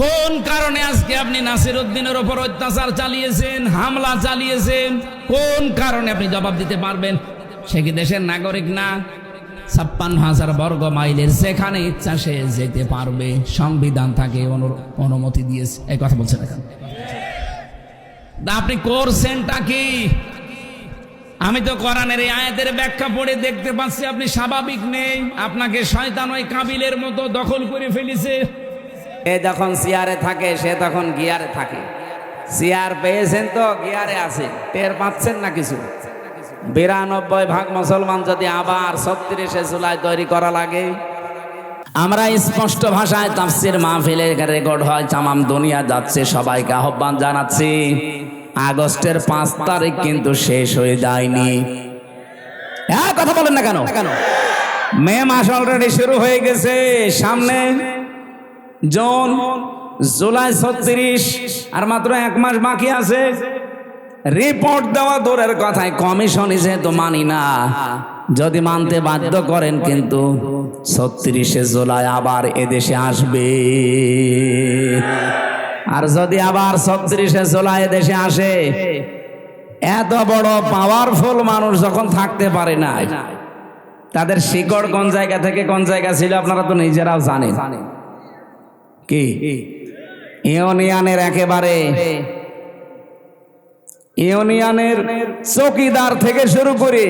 কোন কারণে আজকে আপনি নাসির উদ্দিনের উপর অত্যাচার চালিয়েছেন, হামলা চালিয়েছেন? কোন কারণে আপনি জবাব দিতে পারবেন? সে কি দেশের নাগরিক না? 56,000 বর্গ মাইলের যেখানে ইচ্ছা সে যেতে পারবে, সংবিধান তাকে অনুমতি দিয়েছে। এই কথা বলছেন এখন। আপনি করছেনটা কি? আমি তো কোরআনের এই আয়াতের ব্যাখ্যা পড়ে দেখতে পাচ্ছি আপনি স্বাভাবিক নেই। আপনাকে শয়তান ওই কাবিলের মতো দখল করে ফেলেছে। এ যখন চেয়ারে থাকে সে তখন গিয়ারে থাকে। চেয়ার পেয়েছেন তো গিয়ারে আছে, টের পাচ্ছেন না কিছু। 92% মুসলমান যদি আবার 36শে জুলাই তৈরি করা লাগে, আমরা স্পষ্ট ভাষায় তাফসীর মাহফিলের রেকর্ড হয়, তামাম দুনিয়া যাচ্ছে, সবাইকে আহ্বান জানাচ্ছি, আগস্টের 5 তারিখ কিন্তু শেষ হয়ে যায়নি। হ্যাঁ, কথা বলেন না কেন? মে মাস অলরেডি শুরু হয়ে গেছে, সামনে জুন, জুলাই 36, আর মাত্র 1 মাস বাকি আছে। রিপোর্ট দেওয়া দূরের কথায় কমিশন যেহেতু মানি না, যদি মানতে বাধ্য করেন কিন্তু 36শে জুলাই আবার এদেশে আসবে। আর যদি আবার 36শে জুলাই এদেশে আসে, এত বড় পাওয়ারফুল মানুষ যখন থাকতে পারে না, তাদের শিকড় কোন জায়গা থেকে কোন জায়গা ছিল আপনারা তো নিজেরাও জানেন। কি ইউনিয়নের একেবারে ইউনিয়নের চৌকিদার থেকে শুরু করে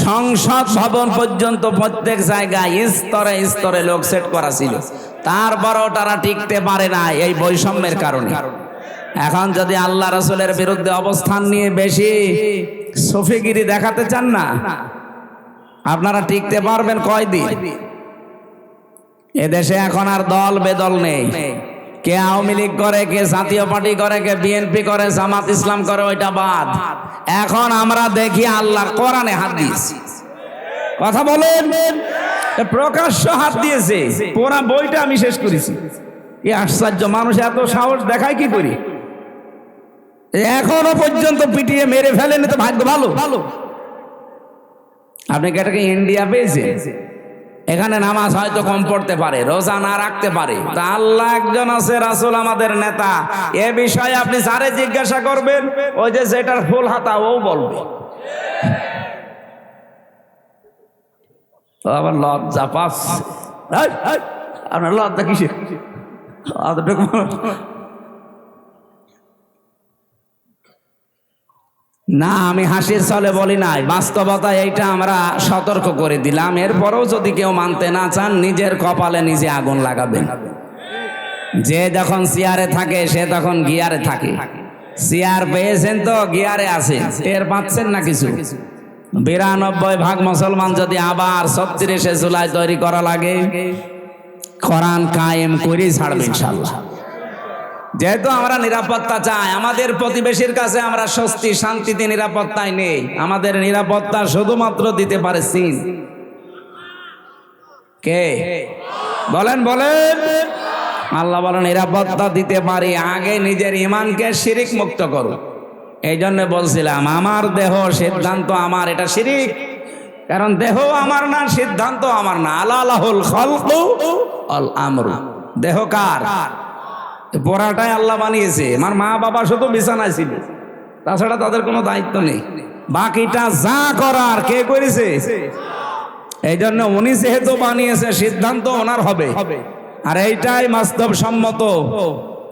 সংসদ ভবন পর্যন্ত প্রত্যেক জায়গায় স্তরে স্তরে লোক সেট করা ছিল, তারপরও তারা টিকতে পারে না এই বৈষম্যের কারণে। এখন যদি আল্লাহ রাসূলের বিরুদ্ধে অবস্থান নিয়ে বেশি সফিগিরি দেখাতে চান না, আপনারা টিকতে পারবেন কয়দিন? এদেশে এখন আর দল বেদল নেই। কে আওয়ামী লীগ করে, কে জাতীয় পার্টি করে, কে বিএনপি করে, জামাত ইসলাম করে, ওইটা বাদ। এখন আমরা দেখি আল্লাহর কোরআনে হাত দিয়েছি। কথা বলেন, প্রকাশ্য হাত দিয়েছে। পুরা বইটা আমি শেষ করেছি। কি আশ্চর্য, মানুষ এত সাহস দেখায় কি করি? এখনো পর্যন্ত পিটিয়ে মেরে ফেলেনি তো ভাগ্য ভালো। আপনি কি এটাকে ইন্ডিয়া পেয়েছে? এখানে নামাজ হয়তো কম পড়তে পারে, রোজা না রাখতে পারে, তা আল্লাহ একজন আছে, রাসূল আমাদের নেতা। এ বিষয়ে আপনি যারে জিজ্ঞাসা করবেন, ওই যে যেটার ফুল হাতা ও বলবে। আবার লজ্জা পাচ্ছে। আপনার লজ্জা কিসের? না, আমি হাসির ছলে বলি নাই, বাস্তবতা এইটা আমরা সতর্ক করে দিলাম। এরপরেও যদি কেউ মানতে না চান, নিজের কপালে নিজে আগুন লাগাবেন। যে যখন চেয়ারে থাকে সে তখন গিয়ারে থাকে। চেয়ার পেয়েছেন তো গিয়ারে আছে, টের পাচ্ছেন না কিছু। 92% মুসলমান যদি আবার 36শে জুলাই তৈরি করা লাগে, কোরআন কায়েম করে ছাড়বে ইনশাআল্লাহ। যেহেতু আমরা নিরাপত্তা চাই, আমাদের প্রতিবেশীর কাছে আমরা স্বস্তি শান্তিতে নিরাপত্তায় নেই। আমাদের নিরাপত্তা শুধুমাত্র দিতে পারে চীন। কে বলেন? বলেন। আল্লাহ বলেন নিরাপত্তা দিতে পারি, আগে নিজের ঈমানকে শিরিক মুক্ত করো। এই জন্য বলছিলাম আমার দেহ সিদ্ধান্ত আমার, এটা শিরিক। কারণ দেহ আমার না, সিদ্ধান্ত আমার না। আলাহুল খালকু ওয়াল আমরু। দেহ কার? পড়াটাই আল্লাহ বানিয়েছে। আমার মা বাবা শুধু বিছানায় ছিল, তাছাড়া তাদের কোনো দায়িত্ব নেই। বাকিটা যা করার কে করেছে? এই জন্য উনি যেহেতু বানিয়েছে, সিদ্ধান্ত ওনার হবে, আর এইটাই বাস্তবসম্মত।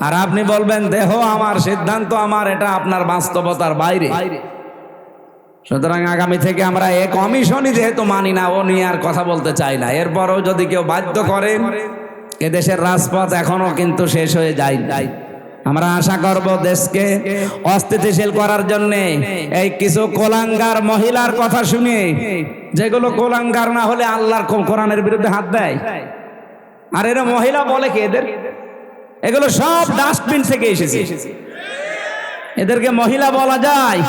আর আপনি বলবেন দেহ আমার, সিদ্ধান্ত আমার, এটা আপনার বাস্তবতার বাইরে। সুতরাং আগামী থেকে আমরা এই কমিশনই যেহেতু মানি না, ও নিয়ে আর কথা বলতে চাই না। এরপরও যদি কেউ বাধ্য করেন, এদেশের রাজপথ এখনো কিন্তু শেষ হয়ে যায়। আমরা আশা করব দেশকে অস্থিতিশীল করার জন্য এই কিছু কোলাঙ্গার মহিলার কথা শুনে, যেগুলো কোলাঙ্গার না হলে আল্লাহর কোরআনের বিরুদ্ধে হাত দেয়। আর এরা মহিলা বলে কি এদের? এগুলো সব ডাস্টবিন থেকে এসেছে। এদেরকে মহিলা বলা যায়?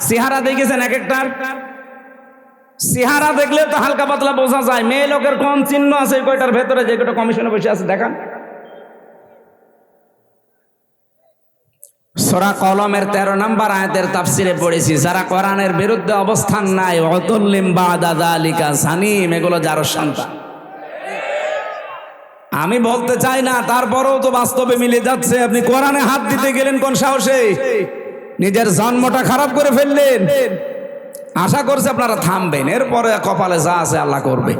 চেহারা দেখেছেন এক একটার? চেহারা দেখলে তো হালকা পাতলা বোঝা যায় মেয়ে লোকের কোন চিহ্ন আছে কয়টার ভেতরে, যে কয়টা কমিশনে বসে আছে দেখান। সূরা কলমের 13 নম্বর আয়াতের তাফসিরে পড়েছি, যারা কোরআনের বিরুদ্ধে অবস্থান নাই, ওয়াতুল্লিম বাদা যালিকা সানিম, এগুলো যার সন্তান। আমি বলতে চাই না, তারপরেও তো বাস্তবে মিলে যাচ্ছে। আপনি কোরআনে হাত দিতে গেলেন কোন সাহসে? নিজের জন্মটা খারাপ করে ফেললেন। আশা করছে আপনারা থামবেন, এরপরে কপালে যা আছে আল্লাহ করবে।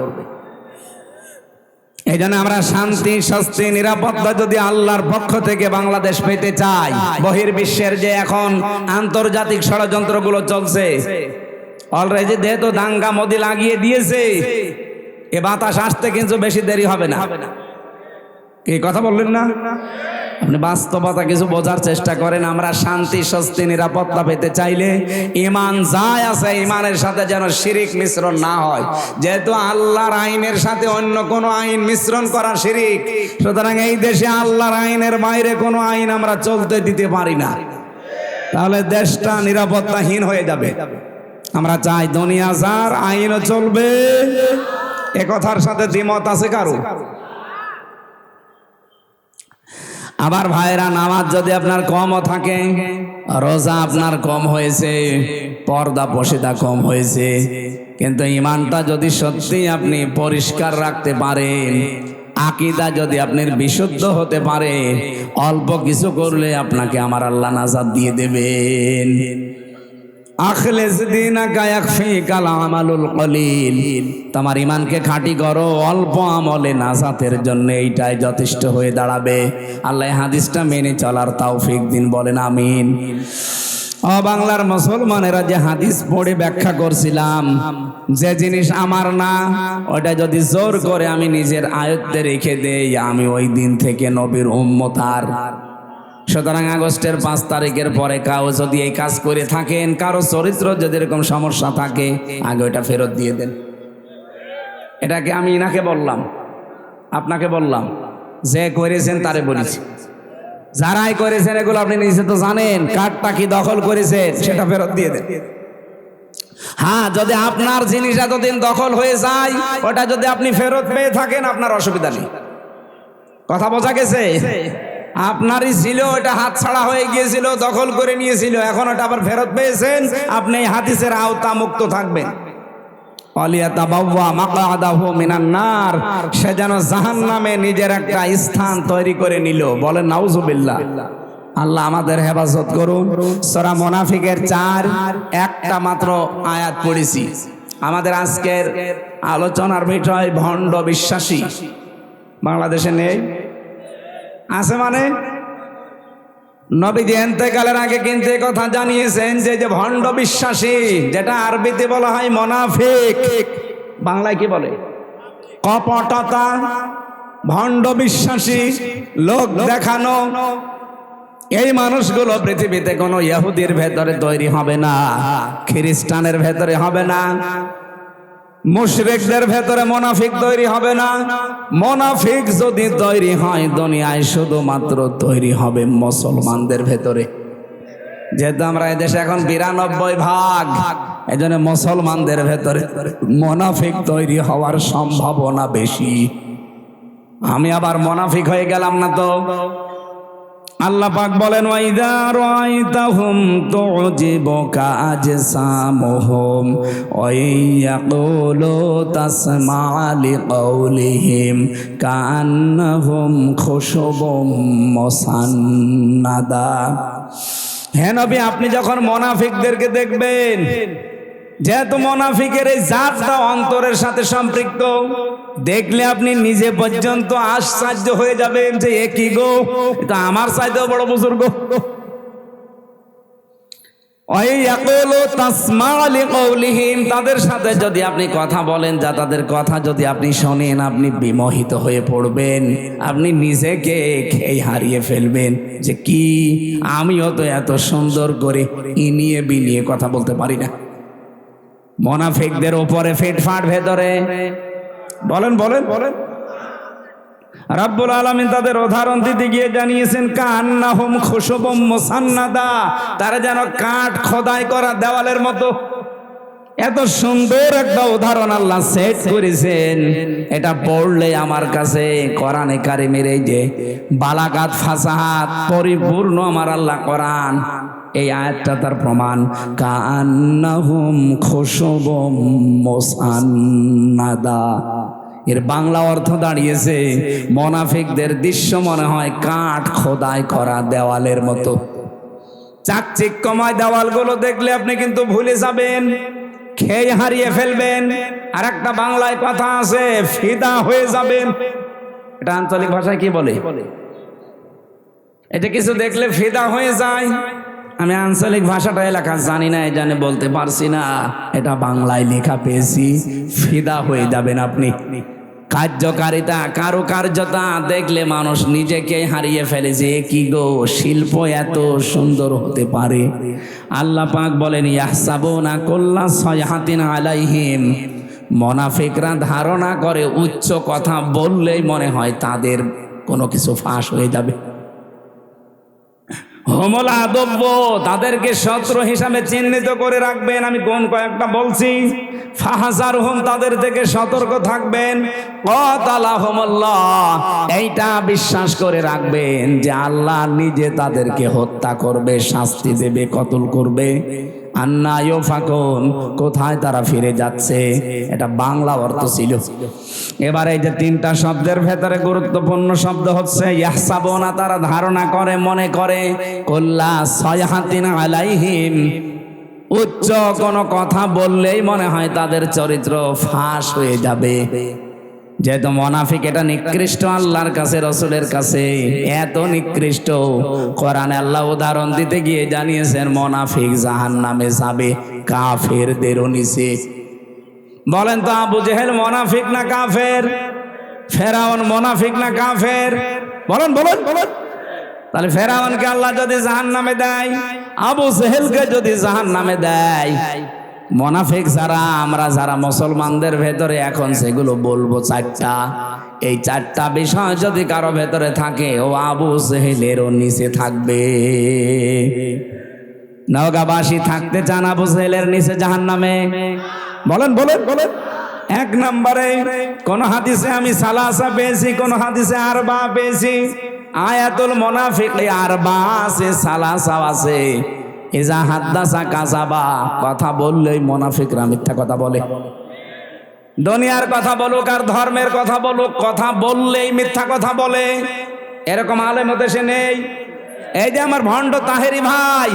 এই জন্য আমরা শান্তি, স্বস্তি, নিরাপত্তা যদি আল্লাহর পক্ষ থেকে বাংলাদেশ পেতে চাই, বহির্বিশ্বের যে এখন আন্তর্জাতিক ষড়যন্ত্রগুলো চলছে, অলরেডি যেহেতু দাঙ্গা মোদি লাগিয়ে দিয়েছে, এ বাতাস আসতে কিন্তু বেশি দেরি হবে না। কি কথা বললেন না? আপনি বাস্তবতা কিছু বোঝার চেষ্টা করেন। আমরা শান্তি, স্বস্তি, নিরাপত্তা পেতে চাইলে ঈমান যাই আছে, ঈমানের সাথে যেন শিরিক মিশ্রণ না হয়। যেহেতু আল্লাহর আইনের সাথে অন্য কোনো আইন মিশ্রণ করা শিরিক, সুতরাং এই দেশে আল্লাহর আইনের বাইরে কোনো আইন আমরা চলতে দিতে পারি না, তাহলে দেশটা নিরাপত্তাহীন হয়ে যাবে। আমরা চাই দুনিয়া যার আইনও চলবে, এ কথার সাথে দ্বিমত আছে কারো? আবার ভাইরা, নামাজ যদি আপনার কমও থাকে, রোজা আপনার কম হয়েছে, পর্দা পশিদা কম হয়েছে, কিন্তু ঈমানটা যদি সত্যি আপনি পরিষ্কার রাখতে পারেন, আকীদা যদি আপনার বিশুদ্ধ হতে পারে, অল্প কিছু করলে আপনাকে আমার আল্লাহ নাজাত দিয়ে দেবেন। আখলিস দীনাকা ইয়াকফিকাল আমালুল কলিল, তোমার ঈমানকে খাঁটি করো, অল্প আমলে নাজাতের জন্য এইটাই যথেষ্ট হয়ে দাঁড়াবে। আল্লাহ হাদিসটা মেনে চলার তৌফিক দিন, বলেন আমিন। ও বাংলার মুসলমানেরা, যে হাদিস পড়ে ব্যাখ্যা করছিলাম, যে জিনিস আমার না ওটা যদি জোর করে আমি নিজের আয়ত্তে রেখে দেই, আমি ওই দিন থেকে নবীর উম্মত। আর সুতরাং আগস্টের 5 তারিখের পরে কাউ যদি এই কাজ করে থাকেন, কারো চরিত্র যদি এরকম সমস্যা থাকে, আগে ওটা ফেরত দিয়ে দেন। এটাকে আমি ইনাকে বললাম, আপনাকে বললাম, যে করেছেন তারে বলেছি। যারাই করেছেন এগুলো আপনি নিজে তো জানেন, কার্ডটা কি দখল করেছেন সেটা ফেরত দিয়ে দেন। হ্যাঁ, যদি আপনার জিনিস এতদিন দখল হয়ে যায়, ওটা যদি আপনি ফেরত পেয়ে থাকেন, আপনার অসুবিধা নেই। কথা বোঝা গেছে? আপনারই ছিল, ওটা হাত ছাড়া হয়ে গিয়েছিল, দখল করে নিয়েছিল, এখন ওটা আবার ফেরত পেয়েছেন, আপনি এই হাদিসের আওতা মুক্ত থাকবেন। সে যেন জাহান্নামে নিজের একটা স্থান তৈরি করে নিল, বলেন নাউজুবিল্লাহ। আল্লাহ আমাদের হেফাজত করুন। সূরা মুনাফিকের 4 একটা মাত্র আয়াত পড়েছি। আমাদের আজকের আলোচনার বিষয় ভণ্ড বিশ্বাসী। বাংলাদেশে নেই, আছে মানে নবীজি ইন্তেকালের আগে কিন্তু এই কথা জানিয়েছেন যে ভণ্ড বিশ্বাসী, যেটা আরবিতে বলা হয় মুনাফিক, বাংলায় কি বলে? কপটতা। ভণ্ড বিশ্বাসী, লোক দেখানো, এই মানুষগুলো পৃথিবীতে কোনো ইহুদির ভেতরে তৈরি হবে না, খ্রিস্টানের ভেতরে হবে না, মুশরিকদের ভেতরে মুনাফিক তৈরি হবে না। মুনাফিক যদি তৈরি হয়, দুনিয়ায় শুধুমাত্র তৈরি হবে মুসলমানদের ভেতরে। যেহেতু আমরা এদেশে এখন 92 ভাগ, এই জন্য মুসলমানদের ভেতরে মুনাফিক তৈরি হওয়ার সম্ভাবনা বেশি। আমি আবার মুনাফিক হয়ে গেলাম না তো? আল্লাহ পাক বলেন, ওয়াইদা রাআইতাহুম তুজিবুকা আজসামুহুম ওয়া ইয়াকুলু তাসমা'ু লিকাউলিহিম কান্নাহুম খুশুবুম মুসান্নাদা। হে নবী, আপনি যখন মুনাফিকদেরকে দেখবেন, যেহেতু মুনাফিকের এই জাতটা অন্তরের সাথে সম্পৃক্ত, দেখলে আপনি নিজে পর্যন্ত আশ্চর্য হয়ে যাবেন যে এ কি গো, এটা আমার চাইতেও বড় বুজুর্গ। তাদের সাথে যদি আপনি কথা বলেন, যা তাদের কথা যদি আপনি শোনেন, আপনি বিমোহিত হয়ে পড়বেন, আপনি নিজেকে খেয়ে হারিয়ে ফেলবেন যে কি, আমিও তো এত সুন্দর করে ইনিয়ে বিনিয়ে কথা বলতে পারি না। মুনাফিকদের উপরে ফিটফাট ভেতরে, বলেন বলেন বলেন। রাব্বুল আলামিন তাদের উদাহরণ দিতে গিয়ে জানিয়েছেন, কান্নাহুম খুশুবুম মুসান্নাদা, তারা যেন কাঠ খোদাই করা দেওয়ালের মতো। এত সুন্দর একটা উদাহরণ আল্লাহ সেট করেছেন, এটা পড়লে আমার কাছে কোরআনে কারিমের এই যে বালাগাত ফাসাহাত পরিপূর্ণ আমার আল্লাহ কোরআন, এই আয়াতটা তার প্রমাণ। কান্নাহুম খুশুবুম মুসান্নাদা, এর বাংলা অর্থ দাঁড়িয়েছে মোনাফিকদের দৃশ্য মনে হয় কাঠ খোদাই করা দেওয়ালের মতো। চাকচিক্যময় দেওয়ালগুলো দেখলে আপনি কিন্তু ভুলে যাবেন, খেয়ে হারিয়ে ফেলবেন। আর একটা বাংলায় কথা আছে, ফিদা হয়ে যাবেন। এটা আঞ্চলিক ভাষায় কি বলে? এটা কিছু দেখলে ফিদা হয়ে যায়। আমি আঞ্চলিক ভাষাটা এলাকা জানি না, এই জানে বলতে পারছি না। এটা বাংলায় লেখা পেয়েছি, ফিদা হয়ে যাবেন আপনি। কার্যকারিতা, কারুকার্যতা দেখলে মানুষ নিজেকে হারিয়ে ফেলেছে। কি গো, শিল্প এত সুন্দর হতে পারে? আল্লাহ পাক বলেন ইয়াহসাবুনা কুল্লা সাইহাতিন আলাইহিম, মুনাফিকরা ধারণা করে উচ্চ কথা বললেই মনে হয় তাদের কোনো কিছু ফাঁস হয়ে যাবে। হুমুল আদব্য, তাদেরকে শত্রু হিসাবে চিহ্নিত করে রাখবেন। আমি কোন কয়েকটা বলছি। ফাহজারহুম, তাদের থেকে সতর্ক থাকবেন। ক্বাতালাহুমুল্লাহ, এইটা বিশ্বাস করে রাখবেন যে আল্লাহ নিজে তাদেরকে হত্যা করবে, শাস্তি দেবে, কতল করবে। আন্না ইউফাকুন, কোথায় তারা ফিরে যাচ্ছে। এটা বাংলা অর্থ ছিল। এবার এই যে তিনটা শব্দের ভেতরে গুরুত্বপূর্ণ শব্দ হচ্ছে ইয়াহসাবুনা, তারা ধারণা করে, মনে করে। কুল্লা সাইহাতিন আলাইহিম, উচ্চ কোনো কথা বললেই মনে হয় তাদের চরিত্র ফাঁস হয়ে যাবে। যেহেতু মুনাফিক এটা নিকৃষ্ট আল্লাহর কাছে, রসুলের কাছে এত নিকৃষ্ট, কোরআনে আল্লাহ উদাহরণ দিতে গিয়ে জানিয়েছেন মুনাফিক জাহান্নামে যাবে কাফেরদেরও নিচে। বলেন তো, আবু জেহেল মুনাফিক না কাফের? ফেরাউন মুনাফিক না কাফের? বলেন বলেন বলেন। তাহলে ফেরাউনকে আল্লাহ যদি জাহান্নামে দেয়, আবু জেহেলকে যদি জাহান্নামে দেয়, মুনাফিক যারা আমরা, যারা মুসলমানদের ভেতরে এখন সেগুলো বলবো চারটা, এই চারটা বিষয় যদি কারো ভেতরে থাকে, ও আবু জেহেলেরও নিচে থাকবে। নওগাঁবাসী থাকতে চান আবু জেহেলের নিচে জাহান্নামে? বলেন বলেন বলেন। এক নম্বরে কোন হাদিসে আমি সালাসা পেয়েছি, কোন হাদিসে আরবা পেয়েছি। আয়াতুল মুনাফিক আরবা আছে, সালাসা আছে। ইজা হাদ্দাসা কাযাবা, কথা বললেই মুনাফিকরা মিথ্যা কথা বলে। দুনিয়ার কথা বলুক আর ধর্মের কথা বলুক, কথা বললেই মিথ্যা কথা বলে। এরকম আলেম দেশে নেই। এই যে আমার ভণ্ড তাহেরি ভাই,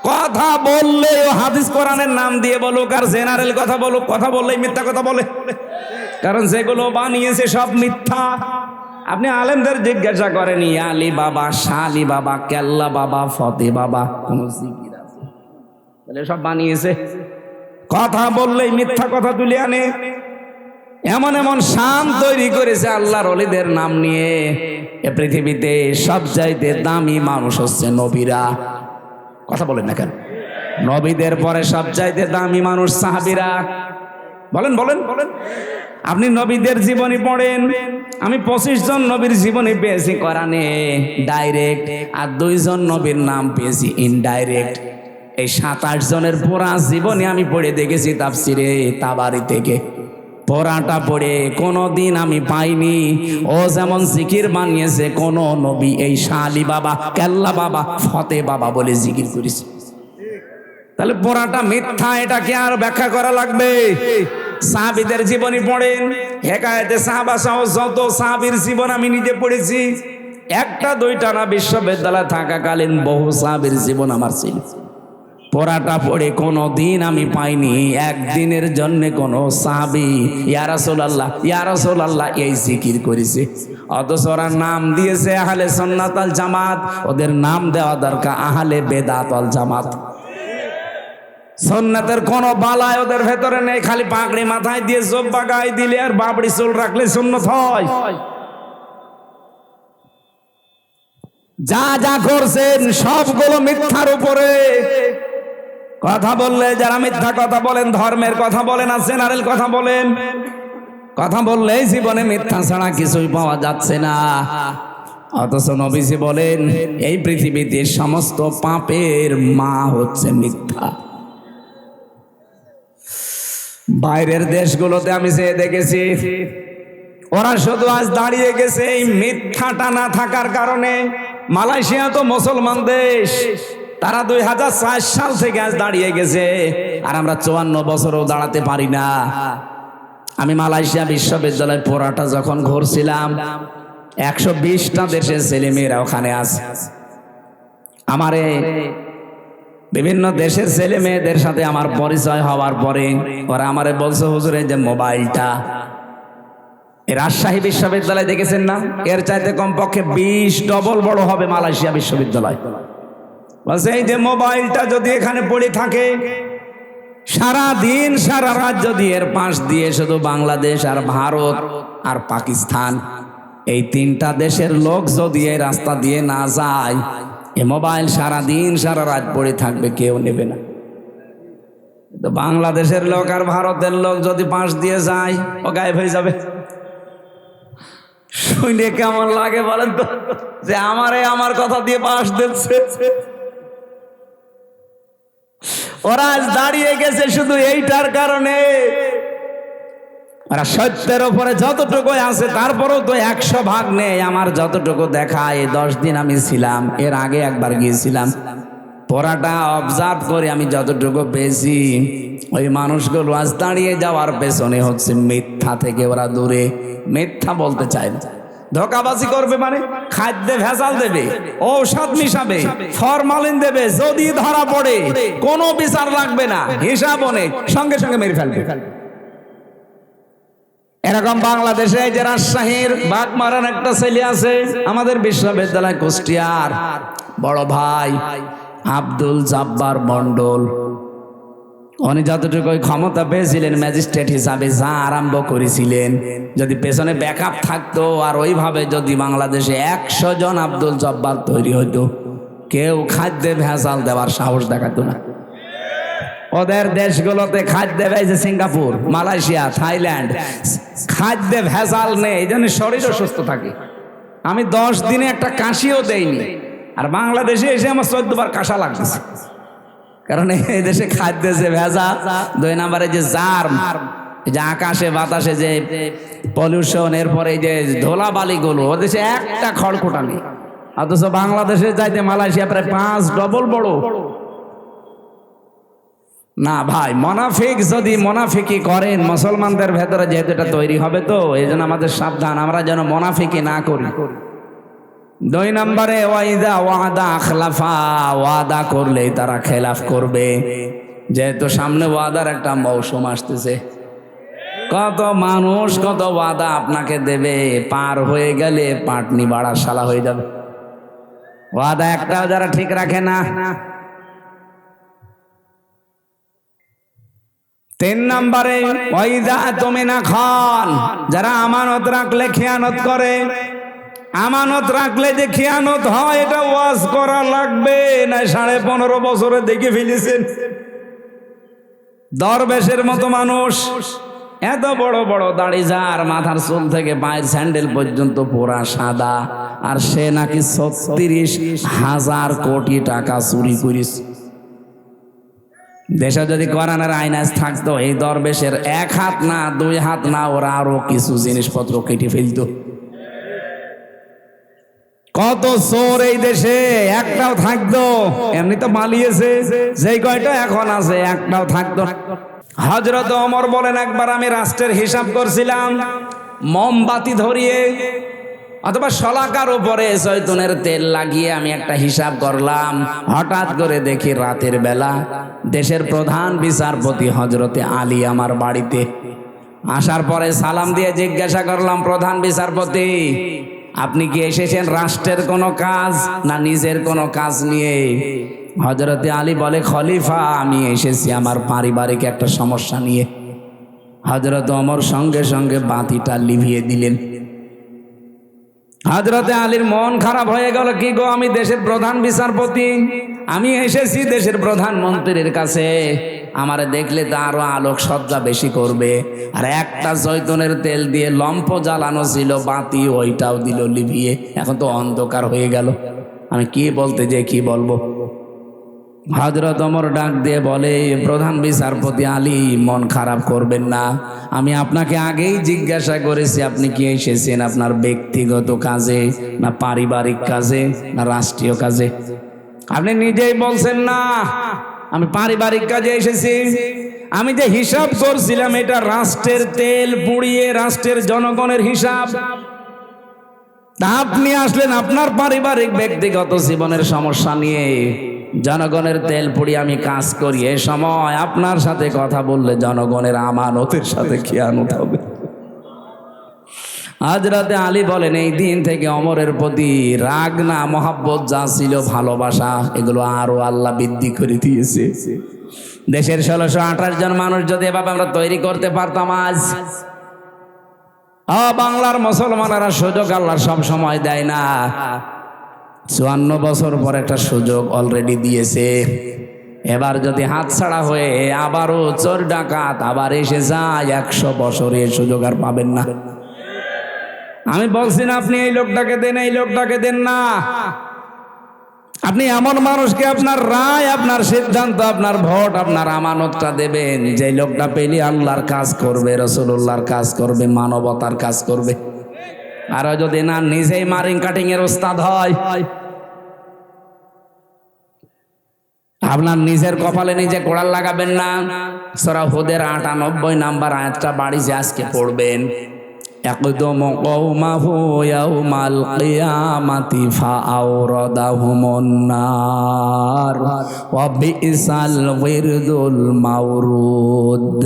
কথা বললে হাদিস কোরআনের নাম দিয়ে বলুক আর জেনারেল কথা বলুক, কথা বললেই মিথ্যা কথা বলে। কারণ যেগুলো বানিয়েছে সব মিথ্যা। আপনি আলেমদের জিজ্ঞাসা করেন, আলী বাবা, শালি বাবা, কেল্লা বাবা, ফতে বাবা, কোন জিকির আছে? তাহলে সব বানিয়েছে। কথা বললেই মিথ্যা কথা তুলে আনে। এমন এমন শান তৈরি করেছে আল্লাহর ওলিদের নাম নিয়ে। এ পৃথিবীতে সবচাইতে দামি মানুষ হচ্ছে নবীরা। কথা বলেন না কেন? নবীদের পরে সবচাইতে দামি মানুষ সাহাবীরা। বলেন বলেন বলেন। আপনি নবীদের জীবনী পড়েন। আমি 25 জন নবীর জীবনী পেয়েছি কোরআনে ডাইরেক্ট, আর 2 জন নবীর নাম পেয়েছি ইনডাইরেক্ট। এই 27 জনের পুরা জীবনী আমি পড়ে দেখেছি তাফসিরে তাবারি থেকে। পড়াটা পড়ে কোনোদিন আমি পাইনি ও যেমন জিকির বানিয়েছে কোন নবী এই শালি বাবা, কেল্লা বাবা, ফতে বাবা বলে জিকির করেছে। তাহলে পড়াটা মিথ্যা, এটাকে আর ব্যাখ্যা করা লাগবে? সাহাবীদের জীবনী পড়েন, হেকায়েতে সাহাবা সহ যত সাহাবীর জীবন আমি নিজে পড়েছি। একটা দুইটা না, বিশ্ববিদ্যালয়ে থাকাকালীন বহু সাহাবীর জীবন আমার ছিল। পড়াটা পড়ে কোনো দিন আমি পাইনি একদিনের জন্য কোন সাহাবী ইয়া রাসূলুল্লাহ, ইয়া রাসূলুল্লাহ এই জিকির করেছে। অথচ ওরা নাম দিয়েছে আহলে সুন্নাত ওয়াল জামাত, ওদের নাম দেওয়া দরকার আহলে বেদাত ওয়াল জামাত। সুন্নাতের কোন বালায় ওদের ভেতরে নেই। খালি পাগড়ি মাথায় দিয়ে জব্বা গায়ে দিলে আর বাবড়ি চুল রাখলে সুন্নত হয়? যা যা করছেন সবগুলো মিথ্যার উপরে। কথা বললে যারা মিথ্যা কথা বলেন, ধর্মের কথা বলেন আর জেনারেল কথা বলেন, কথা বললেই জীবনে মিথ্যা ছাড়া কিছুই পাওয়া যাচ্ছে না। অথচ নবীজি বলেন এই পৃথিবীতে সমস্ত পাপের মা হচ্ছে মিথ্যা। বাইরের দেশগুলোতে আমি যে দেখেছি, ওরা শুধু আজ দাঁড়িয়ে গেছে এই মিথ্যাটা না থাকার কারণে। মালয়েশিয়া তো মুসলমান দেশ, তারা 2004 সাল থেকে আজ দাঁড়িয়ে গেছে, আর আমরা 54 বছরও দাঁড়াতে পারি না। আমি মালয়েশিয়া বিশ্ববিদ্যালয় পোড়াটা যখন ঘুরছিলাম 120টা দেশের ছেলেমেয়েরা ওখানে আছে। আমার বিভিন্ন দেশের ছেলে মেয়েদের সাথে আমার পরিচয় হওয়ার পরে ওরা আমারে বলছে, হুজুর এই যে মোবাইলটা, এই রাজশাহী বিশ্ববিদ্যালয় দেখেছেন না, এর চাইতে কমপক্ষে 20 ডবল বড় হবে মালয়েশিয়া বিশ্ববিদ্যালয়। বলছে এই যে মোবাইলটা যদি এখানে পড়ে থাকে, সারা দিন সারা রাত যদি এর পাশ দিয়ে শুধু বাংলাদেশ আর ভারত আর পাকিস্তান এই 3টা দেশের লোক যদি এই রাস্তা দিয়ে না যায়, এই মোবাইল সারা দিন সারা রাত পড়ে থাকবে, কেউ নেবে না। তো বাংলাদেশের লোক আর ভারতের লোক যদি পাশ দিয়ে যায়, ও গায়েব হয়ে যাবে। শুনে কেমন লাগে বলেন তো, যে আমার কথা দিয়ে পাশ দিচ্ছে। ওরা আজ দাঁড়িয়ে গেছে শুধু এইটার কারণে। ওরা সত্যের উপরে যতটুকু আছে তারপরেও তো 100 ভাগ নেই। আমার যতটুকু দেখা, এই 10 দিন আমি ছিলাম, এর আগে একবার গিয়েছিলাম, পড়াটা অবজার্ভ করে আমি যতটুকু পেয়েছি, ওই মানুষগুলো আজ দাঁড়িয়ে যাওয়ার পেছনে হচ্ছে মিথ্যা থেকে ওরা দূরে। মিথ্যা বলতে চায় না, ধোঁকাবাজি করবে, মানে খাদ্যে ভেজাল দেবে, ঔষধ মিশাবে, ফরমালিন দেবে। যদি ধরা পড়ে কোনো বিচার লাগবে না, হিসাব অনেক, সঙ্গে সঙ্গে মেরে ফেলবে। এরকম বাংলাদেশে যে রাজশাহীর বাগমারার একটা ছেলে আছে, আমাদের বিশ্ববিদ্যালয় কুষ্টিয়ার বড় ভাই আব্দুল জব্বার মন্ডল, উনি যতটুকু ক্ষমতা পেয়েছিলেন ম্যাজিস্ট্রেট হিসাবে যা আরম্ভ করেছিলেন, যদি পেছনে ব্যাকআপ থাকতো আর ওইভাবে যদি বাংলাদেশে 100 জন আব্দুল জব্বার তৈরি হইতো, কেউ খাদ্যে ভেজাল দেওয়ার সাহস দেখাতো না। ওদের দেশগুলোতে খাদ্যে ভেজে, সিঙ্গাপুর, মালয়েশিয়া, থাইল্যান্ড, খাদ্যে ভেজাল নেই, এই জন্য শরীরও সুস্থ থাকে। আমি 10 দিনে একটা কাশিও দেইনি, আর বাংলাদেশে এসে আমার 14 বার কাশা লাগতেছে। কারণ এই দেশে খাদ্যে যে ভেজাল, 2 নম্বরে যে জার্ম, যে আকাশে বাতাসে যে পলিউশন, এরপরে যে ধুলাবালিগুলো, ও দেশে একটা খড়কুটা নেই। অথচ বাংলাদেশে যাইতে মালয়েশিয়া প্রায় 5 ডবল বড়। না ভাই, মোনাফিক যদি মোনাফিকি করেন, মুসলমানদের ভেতরে যেহেতু এটা তৈরি হবে, তো এই জন্য আমাদের সাবধান, আমরা যেন মোনাফিকি না করি। 2 নম্বরে ওয়াইদা ওয়াদা আখলাফা, ওয়াদা করলেই তারা খেলাফ করবে। যেহেতু সামনে ওয়াদার একটা মৌসুম আসতেছে, কত মানুষ কত ওয়াদা আপনাকে দেবে, পার হয়ে গেলে পাটনি বাড়ার শালা হয়ে যাবে। ওয়াদা একটাও যারা ঠিক রাখে না। 3 নম্বরে ওয়াইদা তুমিনা খান, যারা আমানত রাখলে খেয়ানত করে। আমানত রাখলে যে খেয়ানত হয়, এটা ওয়াজ করা লাগবে না। 15.5 বছরে দেখে ফেলেছেন দরবেশের মতো মানুষ, এত বড় বড় দাড়ি, যার মাথার চুল থেকে পায়ের স্যান্ডেল পর্যন্ত পুরা সাদা, আর সে নাকি 36,000 কোটি টাকা চুরি করিস। দেশে যদি কোরআনের আইন থাকতো, এই দরবেশের 1 হাত না 2 হাত না, ওরা আরো কিছু জিনিসপত্র কেটে ফেলতো। কত চোর এই দেশে, একটাও থাকতো, এমনি তো পালিয়েছে, যেই কয়টা এখন আছে একটাও থাকতো। হযরত ওমর বলেন, একবার আমি রাষ্ট্রের হিসাব করছিলাম, মোমবাতি ধরিয়ে অথবা শলাকার উপরে জয়তুনের তেল লাগিয়ে আমি একটা হিসাব করলাম। হঠাৎ করে দেখি রাতের বেলা দেশের প্রধান বিচারপতি হযরতে আলী আমার বাড়িতে আসার পরে সালাম দিয়ে জিজ্ঞাসা করলাম, প্রধান বিচারপতি, আপনি কি এসেছেন রাষ্ট্রের কোনো কাজ না নিজের কোনো কাজ নিয়ে? হযরতে আলী বলে, খলিফা, আমি এসেছি আমার পারিবারিক একটা সমস্যা নিয়ে। হযরত ওমর সঙ্গে সঙ্গে বাতিটা লিভিয়ে দিলেন। হযরতে আলীর মন খারাপ হয়ে গেল, কি গো, আমি দেশের প্রধান বিচারপতি, আমি এসেছি দেশের প্রধানমন্ত্রীর কাছে, আমারে দেখলে তো আরো আলোক সজ্জা বেশি করবে। আর একটা জয়তুনের তেল দিয়ে লম্ফ জ্বালানো ছিল, বাতি ওইটাও দিল লিভিয়ে, এখন তো অন্ধকার হয়ে গেল, আমি কি বলতে যে কি বলবো। হযরত ওমর ডাক দিয়ে বলে, প্রধান বিচারপতি আলী, মন খারাপ করবেন না, আমি আপনাকে আগেই জিজ্ঞাসা করেছি আপনি কি এসেছেন আপনার ব্যক্তিগত কাজে না পারিবারিক কাজে না রাষ্ট্রীয় কাজে? আপনি নিজেই বলছেন না আমি পারিবারিক কাজে এসেছি। আমি যে হিসাব করছিলাম এটা রাষ্ট্রের তেল পুড়িয়ে রাষ্ট্রের জনগণের হিসাব। তা আপনি আসলেন আপনার পারিবারিক ব্যক্তিগত জীবনের সমস্যা নিয়ে, জনগণের তেল পুড়িয়ে আমি কাজ করি। এ সময় আপনার সাথে কথা বললে জনগণের আমানতের সাথে খেয়ানত হবে। হযরতে আলী বলেন, এই দিন থেকে ওমরের প্রতি রাগ না মহাব্বত যা ছিল, ভালোবাসা, এগুলো আরো আল্লাহ বৃদ্ধি করে দিয়েছে। দেশের 1628 জন মানুষ যদি এভাবে আমরা তৈরি করতে পারতাম আজ, বাংলার মুসলমানেরা সুযোগ আল্লাহ সব সময় দেয় না। 54 বছর পর একটা সুযোগ অলরেডি দিয়েছে। এবার যদি হাতছাড়া হয়ে আবারও চোর ডাকাত আবার এসে যায়, 100 বছরে সুযোগ আর পাবেন না। আমি বলছি না আপনি এই লোকটাকে দেন, এই লোকটাকে দেন না। আপনি এমন মানুষকে আপনার রায়, আপনার সিদ্ধান্ত, আপনার ভোট, আপনার আমানতটা দেবেন, যে লোকটা পেলে আল্লাহর কাজ করবে, রাসূলুল্লাহর কাজ করবে, মানবতার কাজ করবে। আর যদি না নিজেই মারিং কাটিং এর ওস্তাদ হয়, আপনার নিজের কপালে নিজে কোড়াল লাগাবেন না। সূরা হুদের 98 নম্বর আয়াতটা বাড়িতে আজকে পড়বেন। يقدم قومه يوم القيامة فأوردهم النار وبئس الورد المورود।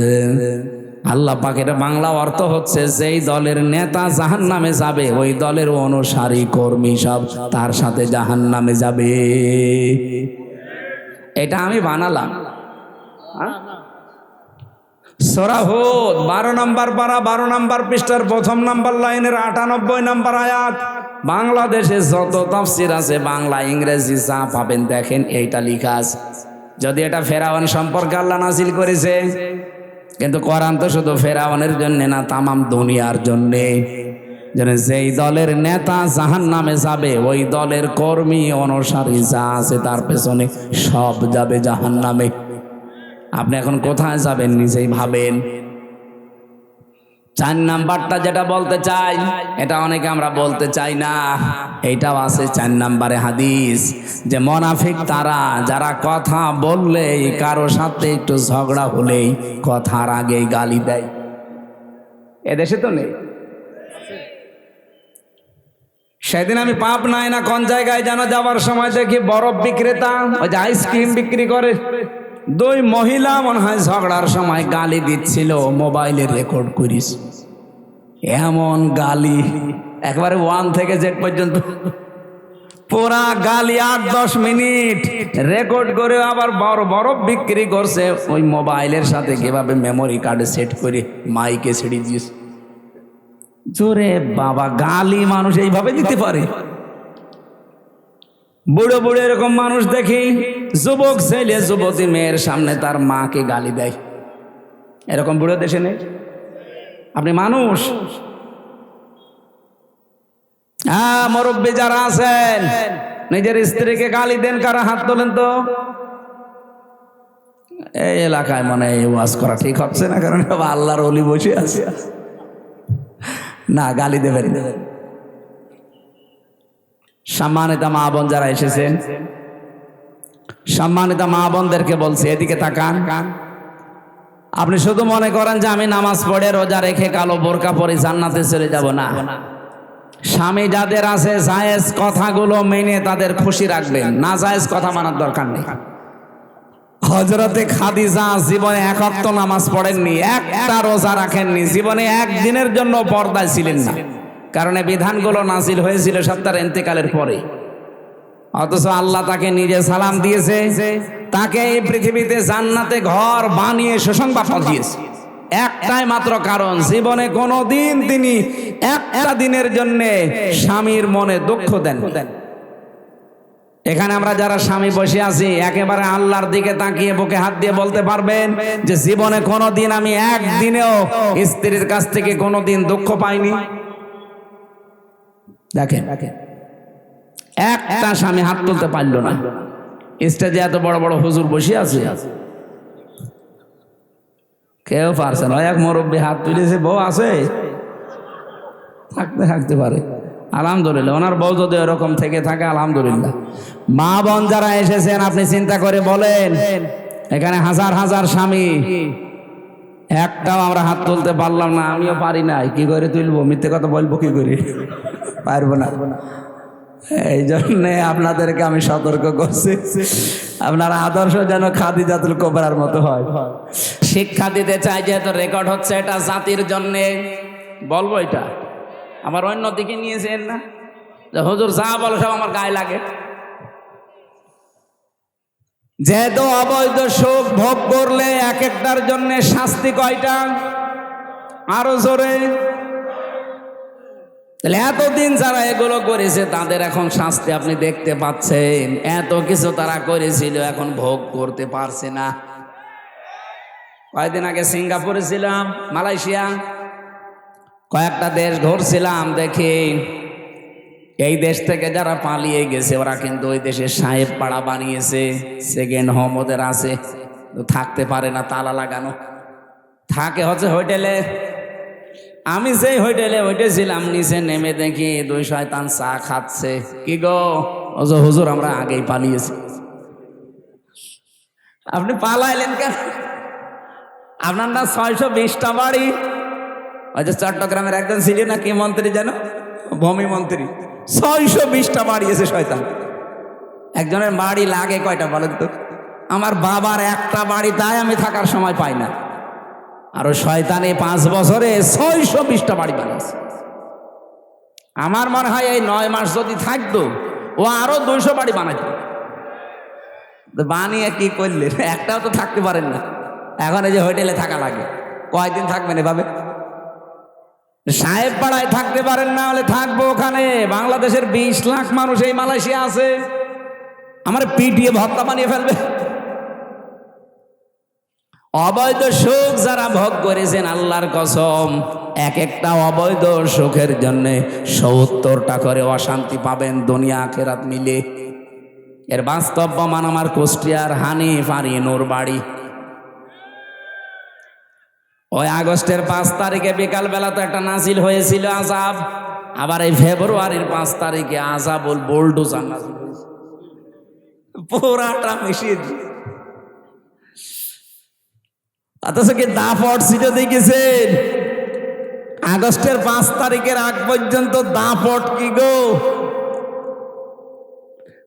আল্লাহ পাকের বাংলা অর্থ হচ্ছে, যেই দলের নেতা জাহান্নামে যাবে, ওই দলের অনুসারী কর্মী সব তার সাথে জাহান্নামে যাবে। এটা আমি বানালাম। সূরা হুদ 12 নম্বর পারা 12 নম্বর পৃষ্ঠার 1 নম্বর লাইনের 98 নম্বর আয়াত। বাংলাদেশে যত তাফসীর আছে, বাংলা ইংরেজি যা পাবেন দেখেন, এইটা লেখা আছে। যদি এটা ফেরাউন সম্পর্কে আল্লাহ নাযিল করেছে, কিন্তু কোরআন তো শুধু ফেরাউনের জন্য না, তামাম দুনিয়ার জন্য। যেই দলের নেতা জাহান্নামে যাবে, ওই দলের কর্মী অনুসারী যা আছে তার পেছনে সব যাবে জাহান্নামে। আপনি এখন কোথায় যাবেন নিজেই ভাবেন। 4 নাম্বারটা যেটা বলতে চাই, এটা অনেকে আমরা বলতে চাই না, এইটাও আছে 4 নম্বরে হাদিস, যে মুনাফিক তারা যারা কথা বললেই, কারো সাথে একটু ঝগড়া হলেই কথার আগেই গালি দেয়। এদেশে তো নেই। সেদিন আমি পাবনায় না কোন জায়গায় যেন যাওয়ার সময় দেখি বরফ বিক্রেতা, ওই যে আইসক্রিম বিক্রি করে, 2 মহিলা মনে হয় ঝগড়ার সময় গালি দিচ্ছিল, মোবাইলে রেকর্ড করিস। এমন গালি, একবারে 1 থেকে Z পর্যন্ত পুরা গালি, 8-10 মিনিট রেকর্ড করে আবার বরফ বিক্রি করছে ওই মোবাইলের সাথে, কিভাবে মেমোরি কার্ডে সেট করে মাইকে ছেড়ে দিয়েছে। জোরে বাবা, গালি মানুষ এইভাবে দিতে পারে? বুড়ো বুড়ো এরকম মানুষ দেখি, যুবক ছেলে যুবতী মেয়ের সামনে তার মাকে গালি দেয়। এরকম বুড়ো দেশে নেই? আপনি মানুষ? হ্যাঁ, মুরব্বী যারা আছেন, নিজের স্ত্রীকে গালি দেন কারা? হাত তোলেন তো। এই এলাকায় মনে হয় ওয়াজ করা ঠিক হচ্ছে না, কারণ আল্লাহর ওলি বসে আছে। না, গালি দেবেন। সম্মানিত মা বোন যারা এসেছেন, সম্মানিত মা বোনদেরকে বলছি, এদিকে তাকান। আপনি শুধু মনে করেন যে আমি নামাজ পড়ে রোজা রেখে কালো বোরকা পরে জান্নাতে চলে যাব, না। স্বামী যাদের আছে, জায়েজ কথাগুলো মেনে তাদের খুশি রাখবেন, না জায়েজ কথা মানার দরকার নেই। হযরতে খাদিজা জীবনে 1 ওয়াক্ত নামাজ পড়েননি, একটা রোজা রাখেননি, জীবনে একদিনের জন্য পর্দায় ছিলেন না, কারণ এই বিধানগুলো নাযিল হয়েছিল তার ইন্তেকালের পরে। অথচ আল্লাহ তাকে নিজে সালাম দিয়েছে, তাকে এই পৃথিবীতে জান্নাতে ঘর বানিয়ে সুসংবাদ দিয়েছে। একটাই মাত্র কারণ, জীবনে কোনোদিন তিনি একটা দিনের জন্য স্বামীর মনে দুঃখ দেন। এখানে আমরা যারা স্বামী বসে আছি, একেবারে আল্লাহর দিকে তাকিয়ে বুকে হাত দিয়ে বলতে পারবেন যে জীবনে কোনোদিন আমি একদিনেও স্ত্রীর কাছ থেকে কোনোদিন দুঃখ পাইনি? দেখেন, একটা স্বামী হাত তুলতে পারল না। স্টেজে এত বড় বড় হুজুর বসে আছে, কেউ পারছে না। এক মুরব্বী হাত তুলেছে, বউ আছে, থাকতে পারে, আলহামদুলিল্লাহ। ওনার বউ যদি এরকম থেকে থাকে, আলহামদুলিল্লাহ। মা বোন যারা এসেছেন, আপনি চিন্তা করে বলেন, এখানে হাজার হাজার স্বামী একটাও আমরা হাত তুলতে পারলাম না, আমিও পারি নাই। কি করে তুলবো? মিথ্যে কথা বলবো কি করে? পারবো না। এই জন্যে আপনাদেরকে আমি সতর্ক করছি, আপনার আদর্শ যেন খাদিজাতুল কোবরার মতো হয়। শিক্ষা দিতে চাই, যেহেতু রেকর্ড হচ্ছে, এটা জাতির জন্যে বলবো। এটা আমার অন্য দিকে নিয়েছেন না, যে হুজুর যা বলো সব আমার গায়ে লাগে। যেহেতু অবৈধ সুখ ভোগ করলে এক একটার জন্য শাস্তি কয়টা? আরো জোরে। তাহলে এতদিন যারা এগুলো করেছে তাদের এখন শাস্তি আপনি দেখতে পাচ্ছেন। এত কিছু তারা করেছিল, এখন ভোগ করতে পারছে না। কয়েকদিন আগে সিঙ্গাপুরে ছিলাম, মালয়েশিয়া, কয়েকটা দেশ ঘুরছিলাম। দেখি এই দেশ থেকে যারা পালিয়ে গেছে ওরা কিন্তু ওই দেশে সাহেব পাড়া বানিয়েছে, সেকেন্ড হোম ওদের আছে, থাকতে পারে না, তালা লাগানো থাকে হচ্ছে হোটেলে। আমি সেই হোটেলে উঠেছিলাম, নিচে নেমে দেখি দুই শয়তান চা খাচ্ছে। কি গো হুজুর, আমরা আগেই পালিয়েছি। আপনি পালাইলেন কেন? আপনার না 620টা বাড়ি। ওই যে চট্টগ্রামের একজন ছিল না, কি মন্ত্রী যেন, ভূমি মন্ত্রী, 620টা বাড়িয়েছে শয়তান। একজনের বাড়ি লাগে কয়টা বলেন তো? আমার বাবার একটা বাড়ি, তাই আমি থাকার সময় পাই না। আর শয়তানে 5 বছরে 620টা বাড়ি বানিয়েছে। আমার মনে হয় এই 9 মাস যদি থাকতো ও আরো 200 বাড়ি বানাইতো। বানিয়ে কি করলে? একটাও তো থাকতে পারেন না। এখন এই যে হোটেলে থাকা লাগে, কয়দিন থাকবেন এভাবে? সাহেব পাড়ায় থাকতে পারেন না, হলে থাকবো ওখানে। বাংলাদেশের 20 লাখ মানুষ এই মালয়েশিয়া আছে, আমার পিটিয়ে ভর্তা বানিয়ে ফেলবে। অবৈধ সুখ যারা ভোগ করেছেন, আল্লাহর কসম, এক একটা অবৈধ সুখের জন্য 70টা করে অশান্তি পাবেন দুনিয়া আখিরাত মিলে। এর বাস্তব প্রমাণ আমার কুষ্টিয়ার হানিফ আরিনুর বাড়ি। ওই আগস্টের 5 তারিখে বিকাল বেলা তো একটা নাজিল হয়েছিল আযাব, আবার এই ফেব্রুয়ারির 5 তারিখে আযাবুল বুলডোজার নাজিল হয়েছে, পুরাটা মিশিয়ে দিয়ে। অথচ কি দাপট ছিল দেখেছেন? আগস্টের 5 তারিখের আগ পর্যন্ত দাপট কি গো!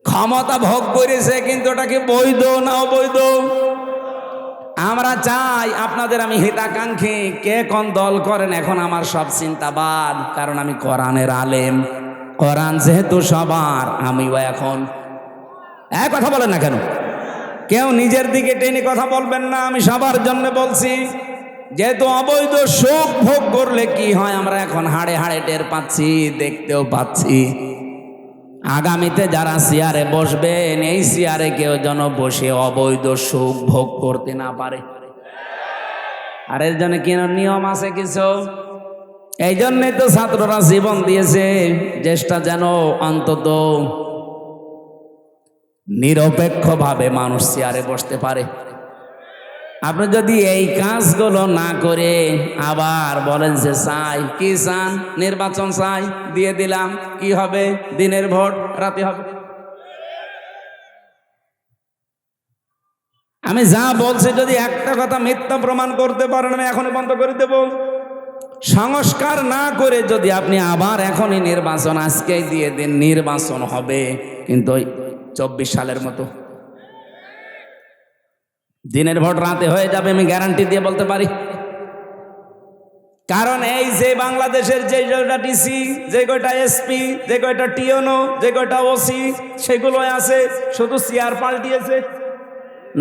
ক্ষমতা ভোগ করেছে, কিন্তু ওটা কি বৈধ না অবৈধ? আমরা চাই আপনাদের, আমি হিতাকাঙ্ক্ষী, কে কোন দল করেন এখন আমার সব চিন্তাবাদ, কারণ আমি কোরআনের আলেম। কোরআন যেহেতু সবার, আমিও এখন এক কথা বলেন না কেন? কেউ নিজের দিকে টেনে কথা বলবেন না, আমি সবার জন্য বলছি। যেহেতু অবৈধ সুখ ভোগ করলে কি হয় আমরা এখন হাড়ে হাড়ে টের পাচ্ছি, দেখতেও পাচ্ছি। আগামীতে যারা চেয়ারে বসবেন, এই চেয়ারে কেউ যেন বসে অবৈধ সুখ ভোগ করতে না পারে। আর এর জন্য কি নিয়ম আছে কিছু? এই জন্যই তো ছাত্ররা জীবন দিয়েছে, চেষ্টা যেন অন্তত নিরপেক্ষভাবে মানুষ চেয়ারে বসতে পারে। আপনি যদি এই কাজগুলো না করে আবার বলেন যে চাই, কি চান? নির্বাচন চাই, দিয়ে দিলাম, কি হবে? দিনের ভোট রাতে হবে। আমি যা বলছি যদি একটা কথা মিথ্যা প্রমাণ করতে পারেন, আমি এখনই বন্ধ করে দেব। সংস্কার না করে যদি আপনি আবার এখনই নির্বাচন আজকেই দিয়ে দিন, নির্বাচন হবে কিন্তু 24 সালের মতো। দিনের ভোট রাতে হয়ে যাবে, আমি গ্যারান্টি দিয়ে বলতে পারি। কারণ এই যে বাংলাদেশের যে কয়টা ডিসি, যে কয়টা এসপি, যে কয়টা টিওনো, যে কয়টা ওসি, সেগুলো আছে, শুধু চেয়ার পাল্টিয়েছে।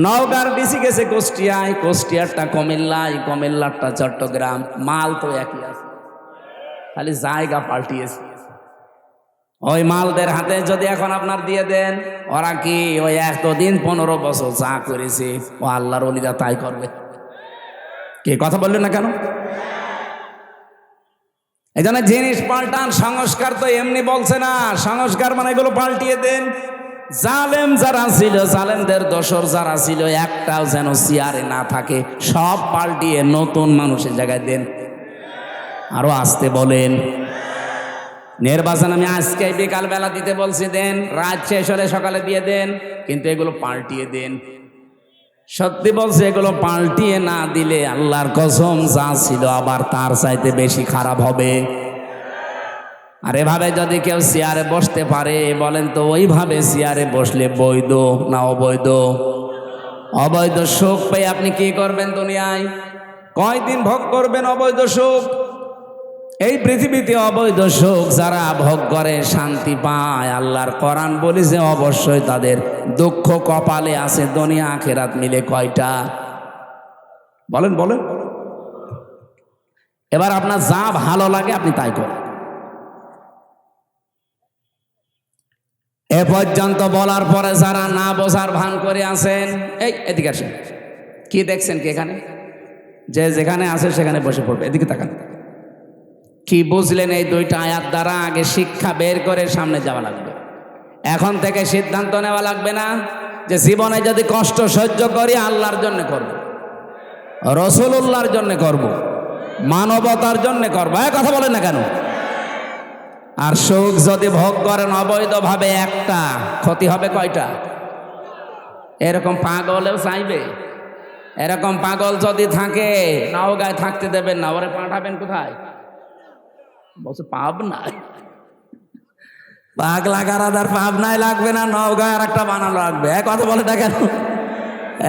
নওগাঁর ডিসি গেছে কুষ্টিয়ায়, কুষ্টিয়ারটা কুমিল্লায়, কুমিল্লারটা চট্টগ্রাম, মাল তো একই আছে, খালি জায়গা পাল্টিয়েছে। ওই মালদের হাতে যদি এখন আপনার দিয়ে দেন, ওরা কি ওই এতদিন 15 বছর যা করেছে ও আল্লাহর ওলিরা তাই করবে? কে কথা বললেন না কেন? এই জন্য জিনিস পাল্টান, সংস্কার তো এমনি বলছে না। সংস্কার মানে এগুলো পাল্টিয়ে দেন। জালেম যারা ছিল, জালেমদের দোসর যারা ছিল, একটাও যেন চেয়ারে না থাকে, সব পাল্টিয়ে নতুন মানুষের জায়গায় দেন। আরো আসতে বলেন। নির্বাচন আমি আজকে বিকাল বেলা দিতে বলছি, দেন। রাত শেষ হলে সকালে দিয়ে দেন, কিন্তু এগুলো পাল্টিয়ে দেন। সত্যি বলছে, এগুলো পাল্টিয়ে না দিলে আল্লাহর কসম যা ছিল আবার তার চাইতে বেশি খারাপ হবে। আর এভাবে যদি কেউ চেয়ারে বসতে পারে, বলেন তো ওইভাবে চেয়ারে বসলে বৈধ না অবৈধ? অবৈধ সুখ পেয়ে আপনি কি করবেন দুনিয়ায়? কয়দিন ভোগ করবেন অবৈধ সুখ? এই পৃথিবীতে অবৈধ সুখ যারা ভোগ করে শান্তি পায়, আল্লাহর কোরআন বলেছে অবশ্যই তাদের দুঃখ কপালে আছে। দুনিয়া আখিরাত মিলে কয়টা? বলেন বলেন। এবার আপনার যা ভালো লাগে আপনি তাই করেন। এ পর্যন্ত বলার পরে যারা না বোঝার ভান করে আছেন, এই এদিকে আসেন। কি দেখছেন কি এখানে? যে যেখানে আছে সেখানে বসে পড়বে। এদিকে তাকান। কি বুঝলেন এই দুইটা আয়াত দ্বারা? আগে শিক্ষা বের করে সামনে যাওয়া লাগবে। এখন থেকে সিদ্ধান্ত নেওয়া লাগবে না যে জীবনে যদি কষ্ট সহ্য করি আল্লাহর জন্য করব, রাসূলুল্লাহর জন্য করব, মানবতার জন্য করব। এই কথা বলেন না কেন? আর সুখ যদি ভোগ করেন অবৈধভাবে, একটা ক্ষতি হবে কয়টা? এরকম পাগলেও চাইবে। এরকম পাগল যদি থাকে নওগাঁয় থাকতে দেবেন না, ওরে পাঠাবেন কোথায়? বলছে পাবনায়। পাগলা গারাদার পাবনায় লাগবে না, নওগাঁয় আর একটা বানানো লাগবে। এক কথা বলে না কেন?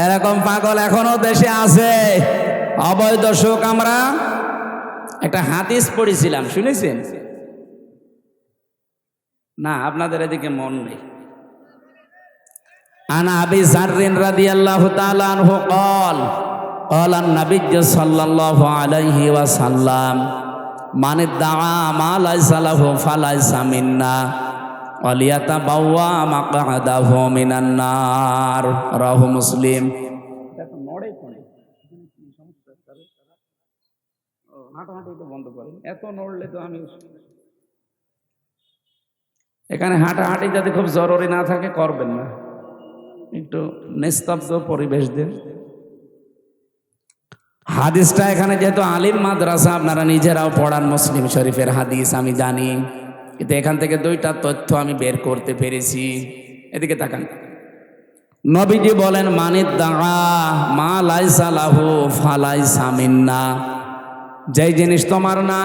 এরকম পাগল এখনো দেশে আছে। অবৈধ সুখ। আমরা একটা হাদিস পড়েছিলাম, শুনেছেন না? আপনাদের এদিকে মন নেই। আনা আবি যাররিন রাদিয়াল্লাহু তাআলা আনহু قال قال النبي صلى الله عليه وسلم من ادعى ما ليس له فليس منا وليتبوأ مقعده من النار رواه مسلم। এখানে হাঁটাহাঁটি যদি খুব জরুরি না থাকে করবেন না, একটু নিস্তব্ধ পরিবেশ দেন। হাদিসটা এখানে যেহেতু আলিম মাদ্রাসা, আপনারা নিজেরাও পড়ান মুসলিম শরীফের হাদিস, আমি জানি, কিন্তু এখান থেকে দুইটা তথ্য আমি বের করতে পেরেছি। এদিকে তাকান। নবীজি বলেন মানিদ্দাআ মা লাইসা লাহু ফালাইসা মিন্না। যেই জিনিস তোমার না,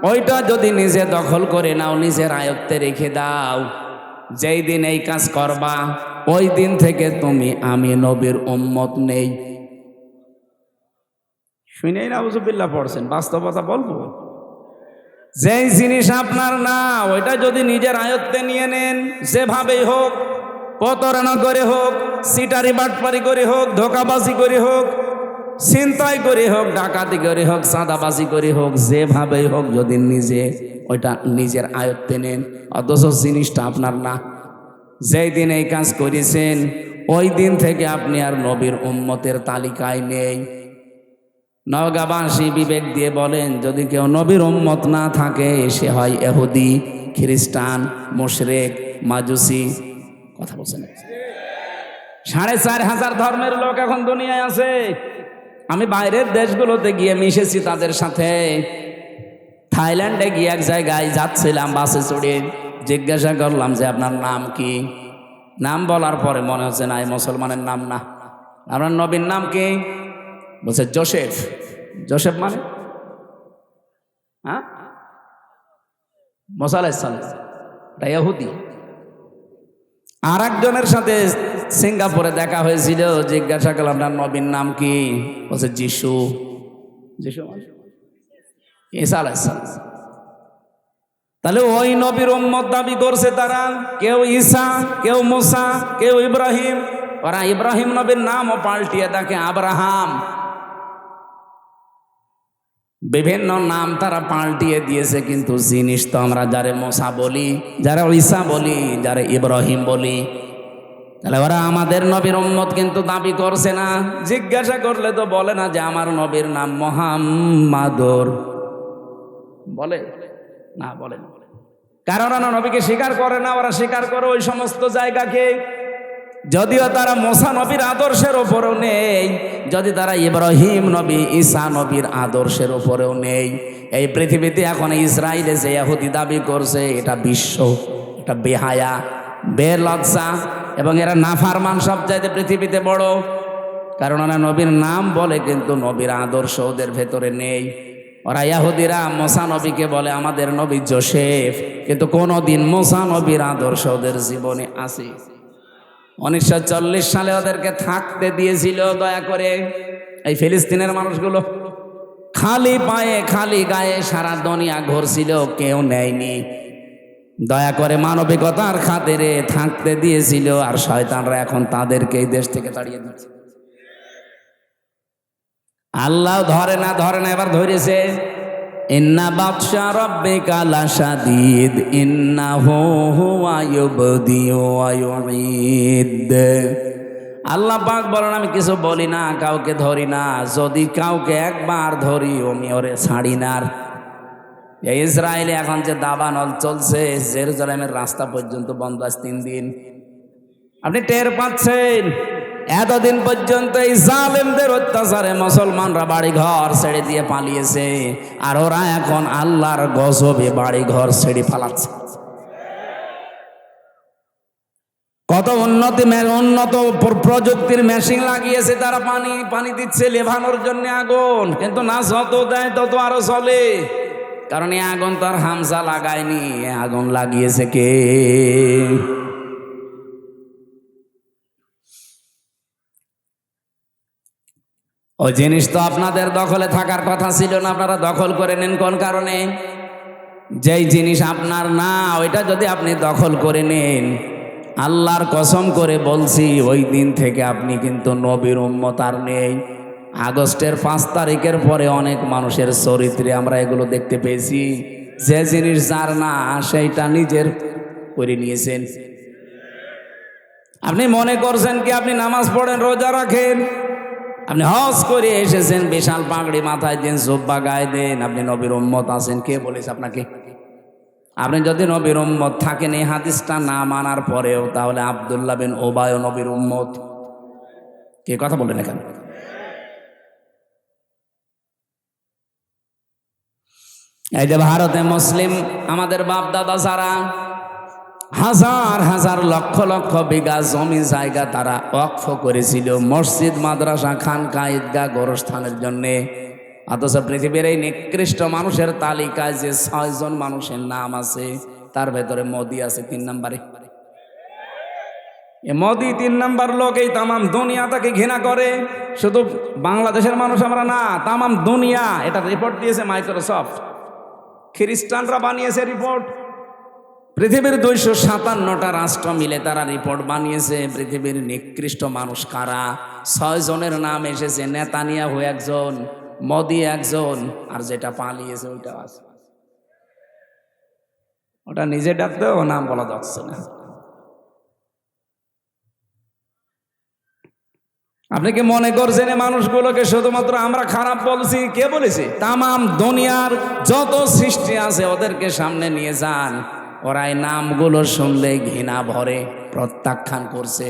ওইটা যদি নিজে দখল করে নাও, নিজের আয়ত্তে রেখে দাও, যেই দিন এই কাজ করবা ওই দিন থেকে তুমি আমি নবীর উম্মত নেই। শুনেই না আউযুবিল্লাহ পড়ছেন, বাস্তবতা বলবো। যেই জিনিস আপনার না, ওইটা যদি নিজের আয়ত্তে নিয়ে নেন, যেভাবেই হোক, প্রতারণা করে হোক, সিটারি বাটপারি করে হোক, ধোকাবাজি করে হোক, ছিনতাই করে হোক, ডাকাতি করে হোক, চাঁদাবাজি করে হোক, যেভাবেই হোক, যদি নিজে ওইটা নিজের আয়ত্তে নেন, অথচ জিনিসটা আপনার না, যেই দিন এই কাজ করেছেন ওই দিন থেকে আপনি আর নবীর উম্মতের তালিকায় নেই। নওগাঁবাসী বিবেক দিয়ে বলেন, যদি কেউ নবীর উম্মত না থাকে সে হয় ইহুদি, খ্রিস্টান, মুশরিক, মাজুসি। কথা বলছেন? ৪,৫০০ ধর্মের লোক এখন দুনিয়ায় আছে। আমি বাইরের দেশগুলোতে গিয়ে মিশেছি তাদের সাথে। থাইল্যান্ডে গিয়ে এক জায়গায় যাচ্ছিলাম বাসে চড়ে, জিজ্ঞাসা করলাম যে আপনার নাম কি? নাম বলার পরে মনে হচ্ছে না, এই মুসলমানের নাম না। আপনার নবীর নাম কি? বলছে জোসেফ। জোসেফ মানে? হ্যাঁ, মুসা আলাইহিস সালাম, এটা ইহুদি। আর একজনের সাথে সিঙ্গাপুরে দেখা হয়েছিল, জিজ্ঞাসা করলাম আপনার নবীর নাম কি? বলছে যিশু। যিশু মানে ঈসা আলাইহিস সালাম। তাহলে ওই নবীর উম্মত দাবি করছে তারা। কেউ ঈসা, কেউ মুসা, কেউ ইব্রাহিম। ওরা ইব্রাহিম নবীর নামও পাল্টিয়ে দেখে আব্রাহাম। বিভিন্ন নাম তারা পাল্টিয়ে দিয়েছে, কিন্তু জিনিস তো আমরা যারে মুসা বলি, যারা ঈসা বলি, যারা ইব্রাহিম বলি। তাহলে ওরা আমাদের নবীর উম্মত কিন্তু দাবি করছে না। জিজ্ঞাসা করলে তো বলে না যে আমার নবীর নাম মুহাম্মাদুর, বলে না, বলে না। কারণ ওরা নবীকে স্বীকার করে না, ওরা স্বীকার করে ওই সমস্ত জায়গাকে। যদিও তারা মুসা নবীর আদর্শের ওপরেও নেই, যদি তারা ইব্রাহিম নবী, ঈসা নবীর আদর্শের ওপরেও নেই। এই পৃথিবীতে এখন ইসরায়েলে যে ইহুদি দাবি করছে, এটা বিশ্ব, এটা বেহায়া, বেলজ্জা, এবং এরা নাফারমান সবচাইতে পৃথিবীতে বড়। কারণ ওরা নবীর নাম বলে কিন্তু নবীর আদর্শ ওদের ভেতরে নেই। ওরা ইহুদিরা মুসা নবীকে বলে আমাদের নবী যোসেফ, কিন্তু কোনোদিন মুসা নবীর আদর্শ ওদের জীবনে আসে। 1940 সালে ওদেরকে থাকতে দিয়েছিল দয়া করে এই ফিলিস্তিনের মানুষগুলো। খালি পায়ে খালি গায়ে সারা দুনিয়া ঘুরছিল, কেউ নেয়নি। দয়া করে মানবিকতার খাতিরে থাকতে দিয়েছিল, আর শয়তানরা এখন তাদেরকে এই দেশ থেকে তাড়িয়ে দিচ্ছে। আল্লাহ ধরে না এবার ধরেছে। ইন্না বাতশা রাব্বিকা লাশাদীদ ইন্নাহু হুয়া ইউবদিউ ওয়া ইউঈদ। আল্লাহ পাক বলেন আমি কিছু বলি না, কাউকে ধরি না, যদি কাউকে একবার ধরি আমি ওরে ছাড়ি না। এই ইসরায়েলে এখন যে দাবানল চলছে, জেরুজালেমের রাস্তা পর্যন্ত বন্ধ আছে 3 দিন। আপনি টের পাচ্ছেন? এতদিন পর্যন্ত এই জালেমদের অত্যাচারে মুসলমানরা বাড়ি ঘর ছেড়ে দিয়ে পালিয়েছে, আর ওরা এখন আল্লাহর গজবে বাড়ি ঘর ছেড়ে পালাচ্ছে। কত উন্নত প্রযুক্তির মেশিন লাগিয়েছে তারা, পানি দিচ্ছে লেভানোর জন্য আগুন, কিন্তু না যত দেয় তত আরো চলে। কারণ এই আগুন তো আর হামজা লাগায়নি, আগুন লাগিয়েছে কে? ওই জিনিস তো আপনাদের দখলে থাকার কথা ছিল না, আপনারা দখল করে নেন কোন কারণে? যেই জিনিস আপনার না ওইটা যদি আপনি দখল করে নেন, আল্লাহর কসম করে বলছি ওই দিন থেকে আপনি কিন্তু নবীর উম্মত আর নেই। আগস্টের 5 তারিখের পরে অনেক মানুষের চরিত্রে আমরা এগুলো দেখতে পেয়েছি। যে জিনিস যার না সেইটা নিজের করে নিয়েছেন। আপনি মনে করছেন কি আপনি নামাজ পড়েন, রোজা রাখেন, আপনি হজ করে এসেছেন, বিশাল পাগড়ি মাথায় দেন, জুব্বা গায়ে দেন, আপনি নবীর উম্মত আছেন? কে বলেছে আপনাকে? আপনি যদি নবীর উম্মত থাকেন এই হাদিসটা না মানার পরেও, তাহলে আব্দুল্লাহ বিন উবায় নবীর উম্মত। কে কথা বললেন এখানে? এই যে ভারতে মুসলিম আমাদের বাপ দাদা যারা হাজার হাজার লক্ষ লক্ষ বিঘা জমি জায়গা তারা ওয়াকফ করেছিল মসজিদ, মাদ্রাসা, খানকা, ঈদগাহ, গোরস্থানের জন্যে, অথচ পৃথিবীর এই নিকৃষ্ট মানুষের তালিকায় যে 6 জন মানুষের নাম আছে, তার ভেতরে মোদি আছে 3 নম্বরে। মোদি 3 নম্বর লোক। এই তামাম দুনিয়া তাকে ঘৃণা করে। শুধু বাংলাদেশের মানুষ আমরা না, তামাম দুনিয়া। এটা রিপোর্ট দিয়েছে মাইক্রোসফট, খ্রিস্টানরা বানিয়েছে রিপোর্ট। পৃথিবীর 257টা রাষ্ট্র মিলে তারা রিপোর্ট বানিয়েছে পৃথিবীর নিকৃষ্ট মানুষ কারা। 6 জনের নাম এসেছে, নেতানিয়াহু একজন, মোদি একজন, আর যেটা পালিয়েছে ওইটা আছে। ওটা নিজে ডাকতেও নাম বলা যাচ্ছে না। আপনি কি মনে করছেন এই মানুষগুলোকে শুধুমাত্র আমরা খারাপ বলছি? কে বলেছে? তামাম দুনিয়ার যত সৃষ্টি আছে ওদেরকে সামনে নিয়ে যান, ওরা এই নামগুলো শুনলে ঘৃণা ভরে প্রত্যাখ্যান করছে।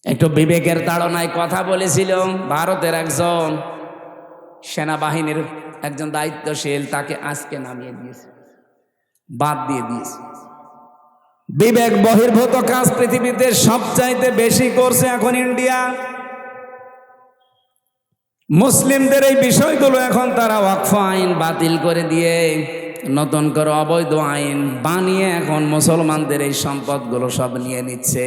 একটু বিবেকের তাড়নায় কথা বলেছিল ভারতের একজন সেনাবাহিনীর একজন দায়িত্বশীল, তাকে আজকে নামিয়ে দিয়েছে, বাদ দিয়ে দিয়েছে। বিবেক বহির্ভূত কাজ পৃথিবীতে সবচাইতে বেশি করছে এখন ইন্ডিয়া। মুসলিমদের এই বিষয়গুলো এখন তারা ওয়াকফ আইন বাতিল করে দিয়ে নতুন করে অবৈধ আইন বানিয়ে এখন মুসলমানদের এই সম্পদগুলো সব নিয়ে নিচ্ছে।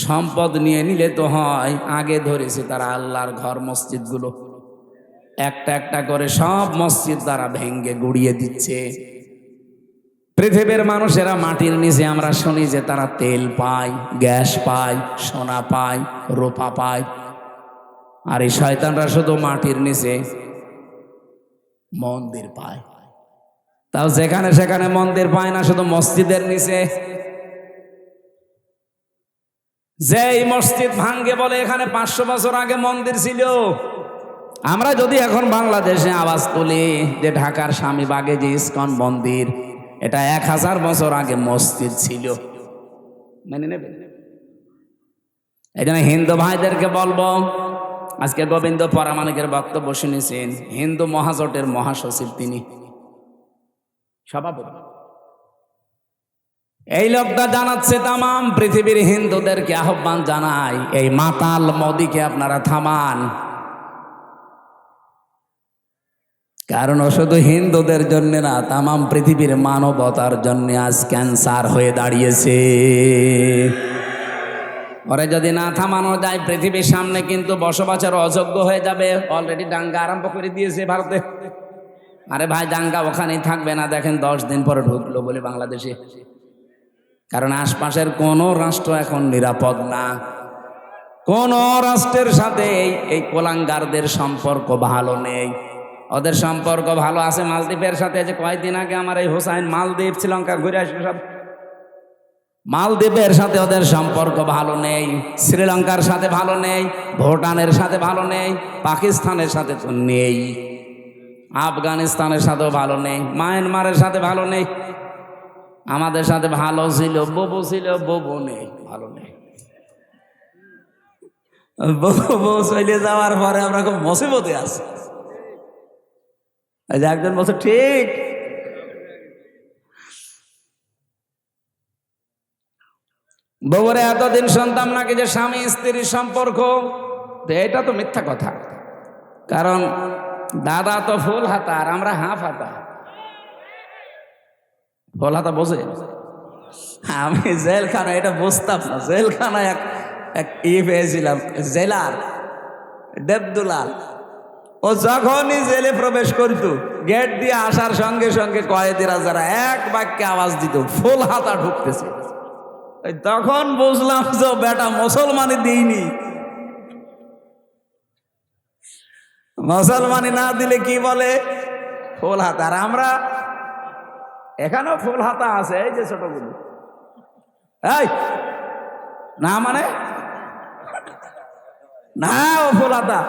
সম্পদ নিয়ে নিলে তো হয়, আগে ধরেছে তারা আল্লাহর ঘর মসজিদগুলো, একটা একটা করে সব মসজিদ তারা ভেঙ্গে গুড়িয়ে দিচ্ছে। পৃথিবীর মানুষেরা মাটির নিচে আমরা শুনি যে তারা তেল পায়, গ্যাস পায়, সোনা পায়, রূপা পায়, আর এই শয়তানরা শুধু মাটির নিচে মন্দির পায়। তাও যেখানে সেখানে মন্দির পায় না, শুধু মসজিদের নিচে। যেই মসজিদ ভাঙ্গে বলে এখানে 500 বছর আগে মন্দির ছিল। আমরা যদি এখন বাংলাদেশে আওয়াজ তুলি যে ঢাকার স্বামীবাগে যে ইস্কন মন্দির, এটা 1000 বছর আগে মসজিদ ছিল, মেনে নেবে? এই জন্য হিন্দু ভাইদেরকে বলবো, আজকে গোবিন্দ পরামানিকের বক্তব্য শুনেছেন, হিন্দু মহাজোটের মহাসচিব তিনি, সভাপতি। এই লোকটা জানাচ্ছে তামাম পৃথিবীর হিন্দুদেরকে আহ্বান জানায়, এই মাতাল মোদিকে আপনারা থামান। কারণ ও শুধু হিন্দুদের জন্য না, তামাম পৃথিবীর মানবতার জন্য আজ ক্যান্সার হয়ে দাঁড়িয়েছে। ওরে যদি না থামানো যায়, পৃথিবীর সামনে কিন্তু বসবাসের অযোগ্য হয়ে যাবে। অলরেডি দাঙ্গা আরম্ভ করে দিয়েছে ভারতে। আরে ভাই, দাঙ্গা ওখানেই থাকবে না, দেখেন 10 দিন পরে ঢুকলো বলে বাংলাদেশে। কারণ আশপাশের কোনো রাষ্ট্র এখন নিরাপদ না। কোন রাষ্ট্রের সাথে এই কোলাঙ্গারদের সম্পর্ক ভালো নেই। ওদের সম্পর্ক ভালো আছে মালদ্বীপের সাথে। যে কয়েকদিন আগে আমার এই হোসাইন মালদ্বীপ শ্রীলঙ্কা ঘুরে আসবে সব। মালদ্বীপের সাথে ওদের সম্পর্ক ভালো নেই, শ্রীলঙ্কার সাথে ভালো নেই, ভুটানের সাথে ভালো নেই, পাকিস্তানের সাথে তো নেই, আফগানিস্তানের সাথেও ভালো নেই, মায়ানমারের সাথে ভালো নেই। আমাদের সাথে ভালো ছিল, ববু নেই, ভালো নেই। ববু চলে যাওয়ার পরে আমরা খুব মুসিবতে আছি। একজন বলছে ঠিক, বউরে এতদিন শুনতাম নাকি যে স্বামী স্ত্রীর সম্পর্ক, এটা তো মিথ্যা কথা। কারণ দাদা তো ফুল হাতা আর আমরা হাফ হাতা। ফুল হাতা বোঝে? আমি জেলখানা এটা বুঝতাম না। জেলখানায় এক পেয়েছিলাম, জেলার দেবদুলাল। ও যখনই জেলে প্রবেশ করতো, গেট দিয়ে আসার সঙ্গে সঙ্গে কয়েদিরা যারা এক বাক্যে আওয়াজ দিত, ফুল হাতা ঢুকতেছে। তখন বুঝলাম যে বেটা মুসলমানি দিইনি। মুসলমানি না দিলে কি বলে? ফুল হাতা। আর আমরা এখানেও ফুল হাতা আছে, এই যে ছোটগুলো। এই না মানে না, ও ফুল হাতা।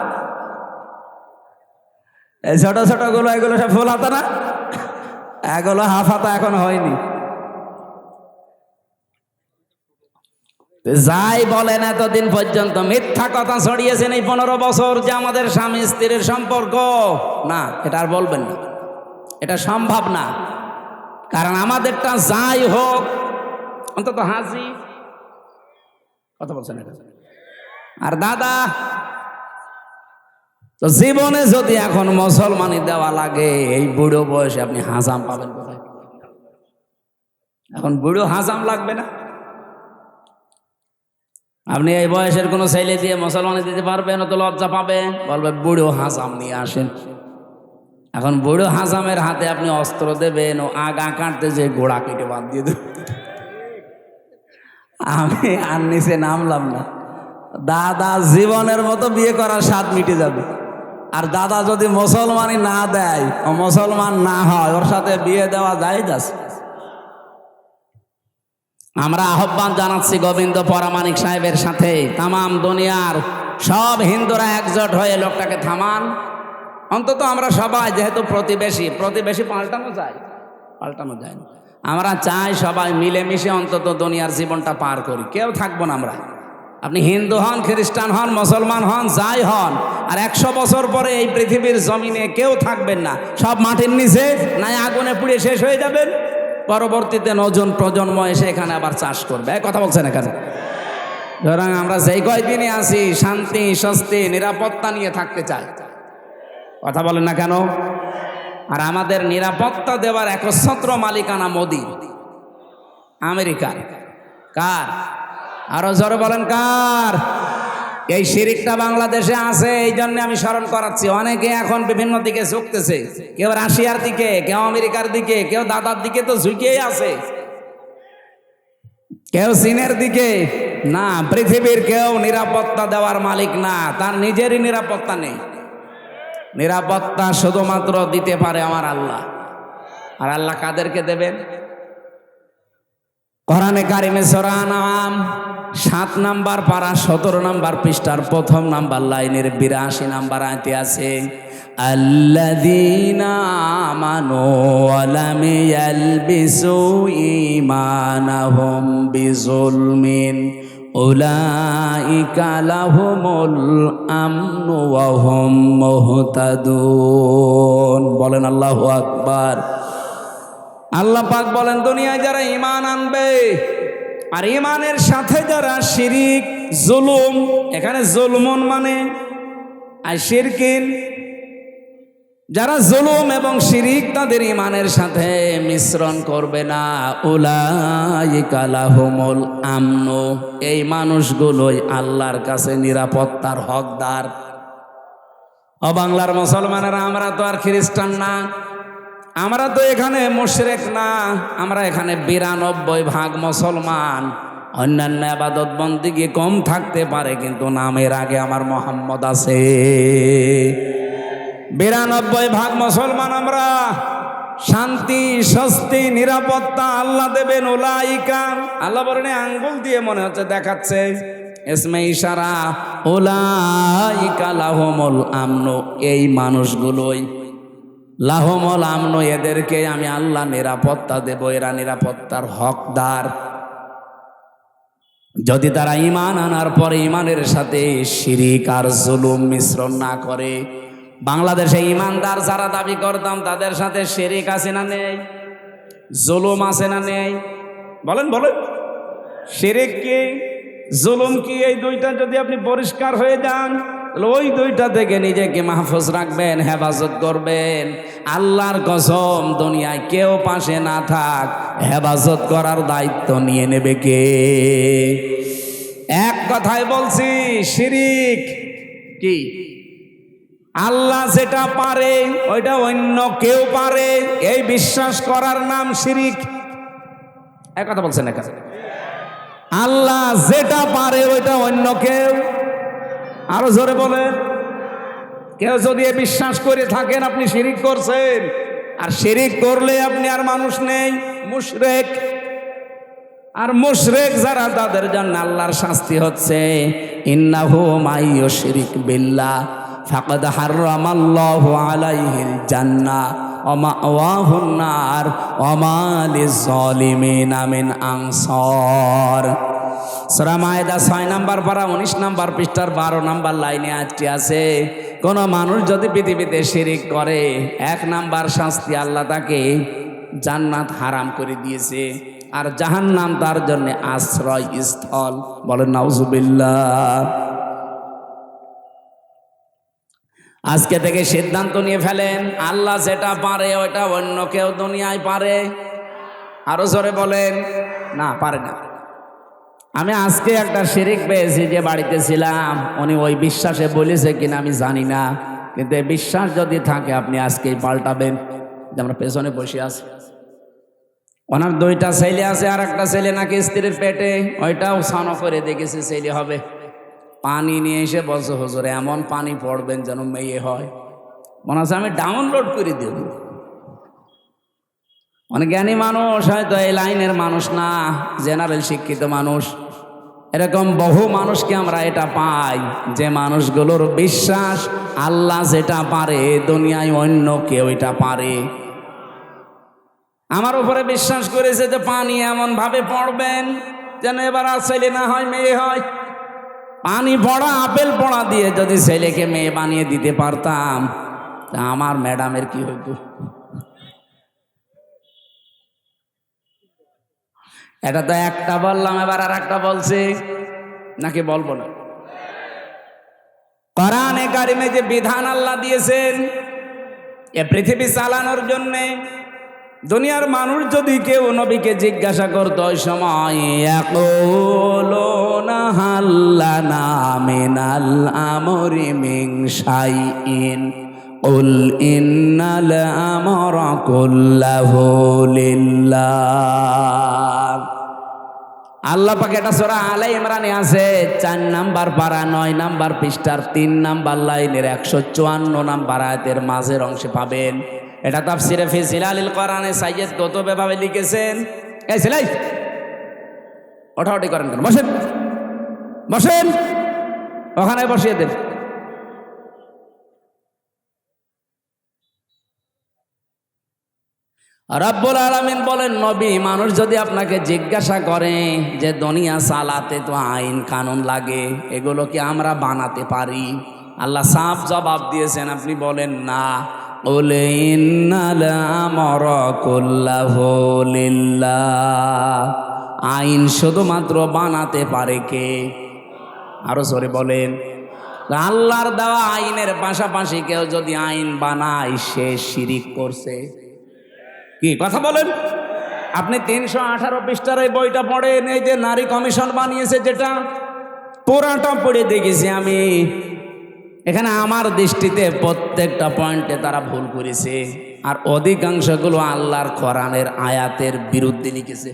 এই ছোট ছোট গুলো, এগুলো সব ফুল হাতা না, এগুলো হাফ হাতা এখন হয়নি। যাই বলেন, এতদিন পর্যন্ত মিথ্যা কথা ছড়িয়েছেন এই 15 বছর যে আমাদের স্বামী স্ত্রীর সম্পর্ক না, এটা আর বলবেন না, এটা সম্ভব না। কারণ আমাদেরটা যাই হোক, অন্তত হাসি কথা বলছেন এটা। আর দাদা তো জীবনে যদি এখন মুসলমানি দেওয়া লাগে, এই বুড়ো বয়সে আপনি হাজাম পাবেন কোথায়? এখন বুড়ো হাজাম লাগবে না। আপনি এই বয়সের কোনো ছেলে দিয়ে মুসলমানি দিতে পারবেন? তো লজ্জা পাবে, বলবে বুড়ো হাজাম নিয়ে আসেন। এখন বুড়ো হাজামের হাতে আপনি অস্ত্র দেবেন, ও আগা কাটতে যে গোড়া কেটে বাদ দিয়ে দেবেন। আমি আর নিচে নামলাম না। দাদা জীবনের মতো বিয়ে করার স্বাদ মিটে যাবে। আর দাদা যদি মুসলমানি না দেয়, ও মুসলমান না হয়, ওর সাথে বিয়ে দেওয়া যায় যাচ্ছে। আমরা আহ্বান জানাচ্ছি গোবিন্দ পরামানিক সাহেবের সাথে, তামাম দুনিয়ার সব হিন্দুরা একজোট হয়ে লোকটাকে থামান। অন্তত আমরা সবাই, যেহেতু প্রতিবেশী পাল্টানো যায় না। আমরা চাই সবাই মিলেমিশে অন্তত দুনিয়ার জীবনটা পার করি। কেউ থাকবো না আমরা। আপনি হিন্দু হন, খ্রিস্টান হন, মুসলমান হন, যাই হন, আর 100 বছর পরে এই পৃথিবীর জমিনে কেউ থাকবেন না। সব মাটির নিচে নাই আগুনে পুড়ে শেষ হয়ে যাবেন। পরবর্তীতে নতুন প্রজন্ম এসে এখানে আবার চাষ করবে। কথা বলছেন এখানে। সুতরাং আমরা যেই কয়দিনে আছি, শান্তি, স্বস্তি, নিরাপত্তা নিয়ে থাকতে চাই। কথা বলেন না কেন? আর আমাদের নিরাপত্তা দেওয়ার একচ্ছত্র মালিকানা মোদি, আমেরিকার। কার? আরো জোরে বলেন কার? এই শিরিকটা বাংলাদেশে আছে। এই জন্য আমি স্মরণ করাচ্ছি। অনেকে এখন বিভিন্ন দিকে ঝুঁকতেছে, কেউ রাশিয়ার দিকে, কেউ আমেরিকার দিকে, কেউ দাদার দিকে তো ঝুঁকেই আছে, কেউ চীনের দিকে। না, পৃথিবীর কেউ নিরাপত্তা দেওয়ার মালিক না, তার নিজেরই নিরাপত্তা নেই। নিরাপত্তা শুধুমাত্র দিতে পারে আমার আল্লাহ। আর আল্লাহ কাদেরকে দেবেন? কোরআনে কারিমে সূরা আনআম 7 নাম্বার পারা 17 নাম্বার পৃষ্ঠার 1ম নাম্বার লাইনের 82 নাম্বার আয়াতে আছে, আল্লাযীনা আমানু ওয়া লাম ইয়ালবিসু ঈমানাহুম বিযুলমিন উলাইকা লাহুমুল আমনু ওয়া হুম মুহতাদুন। বলেন আল্লাহু আকবার। আল্লাহ পাক বলেন দুনিয়ায় যারা ঈমান আনবে আর ঈমানের সাথে যারা শিরিক জুলুম, এখানে জুলমুন মানে আর শিরকিন, যারা জুলুম এবং শিরিক তাদের ঈমানের সাথে মিশ্রণ করবে না, উলাইকা লাহুমুল আমন, এই মানুষগুলোই আল্লাহর কাছে নিরাপত্তার হকদার। ও বাংলার মুসলমানেরা, আমরা তো আর খ্রিস্টান না, আমরা তো এখানে মুশরিক না, আমরা এখানে 92% মুসলমান। অন্যান্য ইবাদত বন্দেগী কম থাকতে পারে, কিন্তু নামের আগে আমার মোহাম্মদ আছে। 92% মুসলমান আমরা। শান্তি, স্বস্তি, নিরাপত্তা আল্লাহ দেবেন। উলাইকা, আল্লাহ বলেন আঙ্গুল দিয়ে মনে হচ্ছে দেখাচ্ছে, ইসমে ইশারা, উলাইকা লাহুমুল আমন, এই মানুষগুলোই লাহুমুল আমন, এদেরকে আমি আল্লাহ নিরাপত্তা দেব, এরা নিরাপত্তার হকদার। যদি তারা ঈমান আনার পরে ঈমানের সাথে শিরিক আর জুলুম মিশ্রণ না করে। বাংলাদেশে ঈমানদার যারা দাবি করতাম তাদের সাথে শিরিক আছে না নেই? জুলুম আছে না নেই? বলেন বলেন। শিরিক কি, জুলুম কি, এই দুইটা যদি আপনি পরিষ্কার হয়ে যান, ওই দুইটা থেকে নিজেকে মাহফুজ রাখবেন, হেফাজত করবেন। আল্লাহর কসম, দুনিয়ায় কেউ পাশে না থাক, হেফাজত করার দায়িত্ব নিয়ে নেবে কে? এক কথায় বলছি, শিরিক কি? আল্লাহ যেটা পারে ওইটা অন্য কেউ পারে, এই বিশ্বাস করার নাম শিরিক। এক কথা বলছেন একা, আল্লাহ যেটা পারে ওইটা অন্য কেউ, আরো জোরে বলেন। কেউ যদি বিশ্বাস করে থাকেন আপনি শিরিক করছেন, আর শিরিক করলে আপনি আর মানুষ নেই, মুশরিক। আর মুশরিক যারা, তাদের জন্য আল্লাহর শাস্তি হচ্ছে, ইন্নাহু মাইয়ুশরিক বিল্লাহ ফাকাদ হারামাল্লাহু আলাইহিল জান্নাহ ওয়া মাওয়াহুন নার ওয়া মা লিয-যালিমিনা মিন আনসার। সূরা মায়েদা 6 নম্বর পারা 19 নম্বর পৃষ্ঠার 12 নম্বর লাইনে আজটি আছে, কোন মানুষ যদি পৃথিবীতে শিরিক করে, 1 নম্বর শাস্তি, আল্লাহ তাকে জান্নাত হারাম করে দিয়েছে, আর জাহান্নাম তার জন্য আশ্রয় স্থল। বলেন নাউজুবিল্লাহ। আজকে থেকে সিদ্ধান্ত নিয়ে ফেলেন, আল্লাহ যেটা পারে ওটা অন্য কেউ দুনিয়ায় পারে। আরো জোরে বলেন, না পারে না। আমি আজকে একটা শিরিক পেয়েছি, যে বাড়িতে ছিলাম, উনি ওই বিশ্বাসে বলেছে কিনা আমি জানি না, কিন্তু এই বিশ্বাস যদি থাকে আপনি আজকেই পাল্টাবেন। যে আমরা পেছনে বসে আছি, ওনার 2টা ছেলে আছে, আর একটা ছেলে নাকি স্ত্রীর পেটে, ওইটাও সানো করে দেখেছে ছেলে হবে। পানি নিয়ে এসে বলছে, হুজুর এমন পানি পড়বেন যেন মেয়ে হয়। মনে হচ্ছে আমি ডাউনলোড করে দেব। অনেক জ্ঞানী মানুষ, হয়তো এই লাইনের মানুষ না, জেনারেল শিক্ষিত মানুষ, এরকম বহু মানুষকে আমরা এটা পাই, যে মানুষগুলোর বিশ্বাস আল্লাহ যেটা পারে দুনিয়ায় অন্য কেউ এটা পারে। আমার উপরে বিশ্বাস করেছে যে পানি এমন ভাবে পড়বেন যেন এবার আর ছেলে না হয় মেয়ে হয়। পানি পড়া, আপেল পড়া দিয়ে যদি ছেলেকে মেয়ে বানিয়ে দিতে পারতাম, তা আমার ম্যাডামের কি হইতো? এটা তো একটা বললাম, এবার আর একটা বলছি, নাকি বলবো না? কোরআনে কারিমে যে বিধান আল্লাহ দিয়েছেন এ পৃথিবী চালানোর জন্যে, দুনিয়ার মানুষ যদি কেউ নবীকে জিজ্ঞাসা করতো ওই সময়, ইয়াকুলুনা হাল্লানা মিনাল আমরি মিন শাইইন কুল ইন্নাল আমরা কুল্লাহু লিল্লাহ। আল্লাহ পাক এটা সূরা আলে ইমরানে আছে, 4 নাম্বার পারা 9 নাম্বার পৃষ্ঠার 3 নাম্বার লাইনের 154 নাম্বার আয়াতের মাঝের অংশে পাবেন। এটা তাফসিরে ফি জিলালিল কোরআনে সাইয়্যিদ কুতুব এভাবে লিখেছেন। এই ছেলে ওঠাউঠি করেন কেন? বসেন বসেন, ওখানে বসিয়ে দেন। রব্বুল আলামিন বলেন, নবী, মানুষ যদি আপনাকে জিজ্ঞাসা করে যে দুনিয়া চালাতে তো আইন কানুন লাগে, এগুলো কি আমরা বানাতে পারি? আল্লাহ সাফ জবাব দিয়েছেন, আপনি বলেন না, قل إن الأمر كله لله আইন শুধুমাত্র বানাতে পারে কে? আরো জোরে বলেন। আল্লাহর দেওয়া আইনের পাশাপাশি কেউ যদি আইন বানায় সে শিরিক করছে। কি কথা বলেন? আপনি 318 পৃষ্ঠার এই বইটা পড়েন, এই যে নারী কমিশন বানিয়েছে যেটা, পুরাটা পড়ে দেখেছি আমি। এখানে আমার দৃষ্টিতে প্রত্যেকটা পয়েন্টে তারা ভুল করেছে, আর অধিকাংশগুলো আল্লাহর কোরআনের আয়াতের বিরুদ্ধে লিখেছে।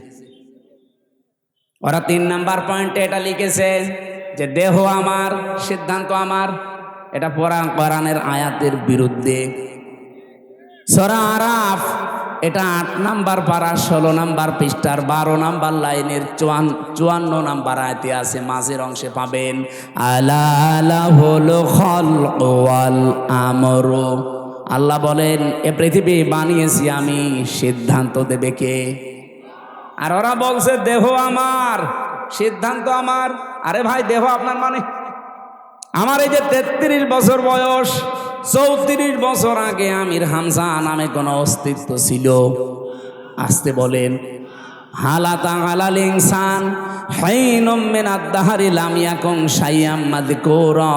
ওরা 3 নাম্বার পয়েন্টে এটা লিখেছে যে দেহ আমার, সিদ্ধান্ত আমার, এটা কোরআনের আয়াতের বিরুদ্ধে। সূরা আরাফ এটা 8 নাম্বার পারা 16 নাম্বার পৃষ্ঠার 12 নাম্বার লাইনের 54 নাম্বার আয়াতে আছে, মাঝের অংশে পাবেন আলা লাহুল খালকু ওয়াল আমরু। আল্লাহ বলেন এ পৃথিবী বানিয়েছি আমি, সিদ্ধান্ত দেবে কে? আর ওরা বলছে দেহ আমার, সিদ্ধান্ত আমার। আরে ভাই, দেহ আপনার মানে? আমার এই যে 33 বছর বয়স, 34 বছর আগে আমির হামজা নামে কোনো অস্তিত্ব ছিল? আসতে বলেন। হালাতা আলাল ইনসান হাইনুম মিনাদ দাহরি লাম ইয়াকুন শাইয়াম মাযকুরা।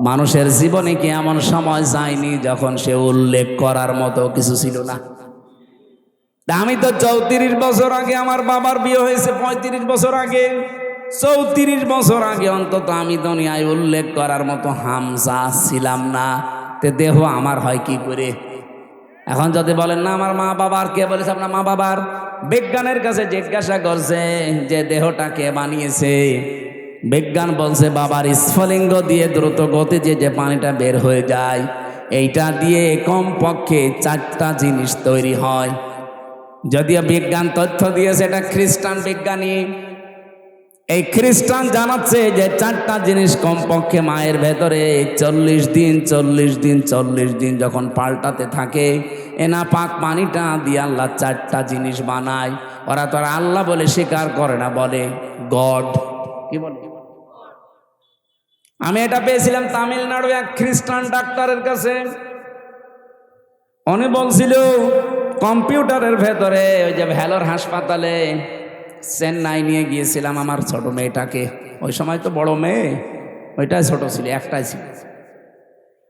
মানুষের জীবনে কি এমন সময় যায়নি যখন সে উল্লেখ করার মতো কিছু ছিল না? আমি তো 34 বছর আগে আমার বাবার বিয়ে হয়েছে, 35 বছর আগে, 34 বছর আগে অন্তত আমি দুনিয়ায় উল্লেখ করার মতো হামজা ছিলাম না। তে দেহ আমার হয় কি করে? এখন যদি বলেন না আমার মা বাবার, কে বলেছে আপনার মা বাবার? বিজ্ঞানের কাছে জিজ্ঞাসা করছে যে দেহটা কে বানিয়েছে? বিজ্ঞান বলছে বাবার স্ফলিঙ্গ দিয়ে দ্রুত গতিতে যে পানিটা বের হয়ে যায়, এইটা দিয়ে কমপক্ষে 4টা জিনিস তৈরি হয়। যদিও বিজ্ঞান তথ্য দিয়েছে, এটা খ্রিস্টান বিজ্ঞানী, এই খ্রিস্টান জানাচ্ছে যে 4টা জিনিস কমপক্ষে মায়ের ভেতরে 40 দিন যখন পাল্টাতে থাকে, এনা পাক পানিটা দিয়ে আল্লাহ 4টা জিনিস বানায়। ওরা তো আর আল্লাহ বলে স্বীকার করে না, বলে গড। কি বলে? আমি এটা পেয়েছিলাম তামিলনাড়ু এক খ্রিস্টান ডাক্তারের কাছে। উনি বলছিল কম্পিউটারের ভেতরে, ওই যে ভেলোর হাসপাতালে চেন্নাই নিয়ে গিয়েছিলাম আমার ছোট মেয়েটাকে। ওই সময় তো বড় মেয়ে, ওইটাই ছোট ছিল, একটাই ছিল।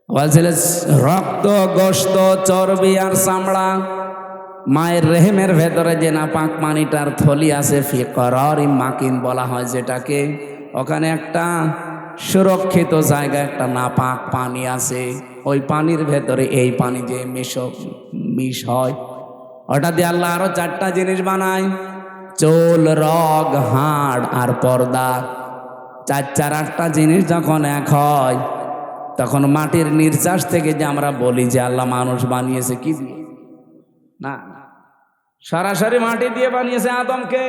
বলছিল রক্ত, গোশত, চর্বি আর চামড়া, মায়ের রেহেমের ভেতরে যে নাপাক পানিটার থলি আছে, ফিকরারি মাকিন বলা হয় যেটাকে, ওখানে একটা সুরক্ষিত জায়গা, একটা নাপাক পানি আছে। ওই পানির ভেতরে এই পানি যে মিশ হয়, ওটা দিয়ে আল্লাহ আরো 4টা জিনিস বানায়, চুল, রগ, হাড় আর পর্দা। 8টা জিনিস যখন এক হয়, তখন মাটির নির্যাস থেকে যে আমরা বলি যে আল্লাহ মানুষ বানিয়েছে কি দিয়ে? না, সরাসরি মাটি দিয়ে বানিয়েছে আদমকে।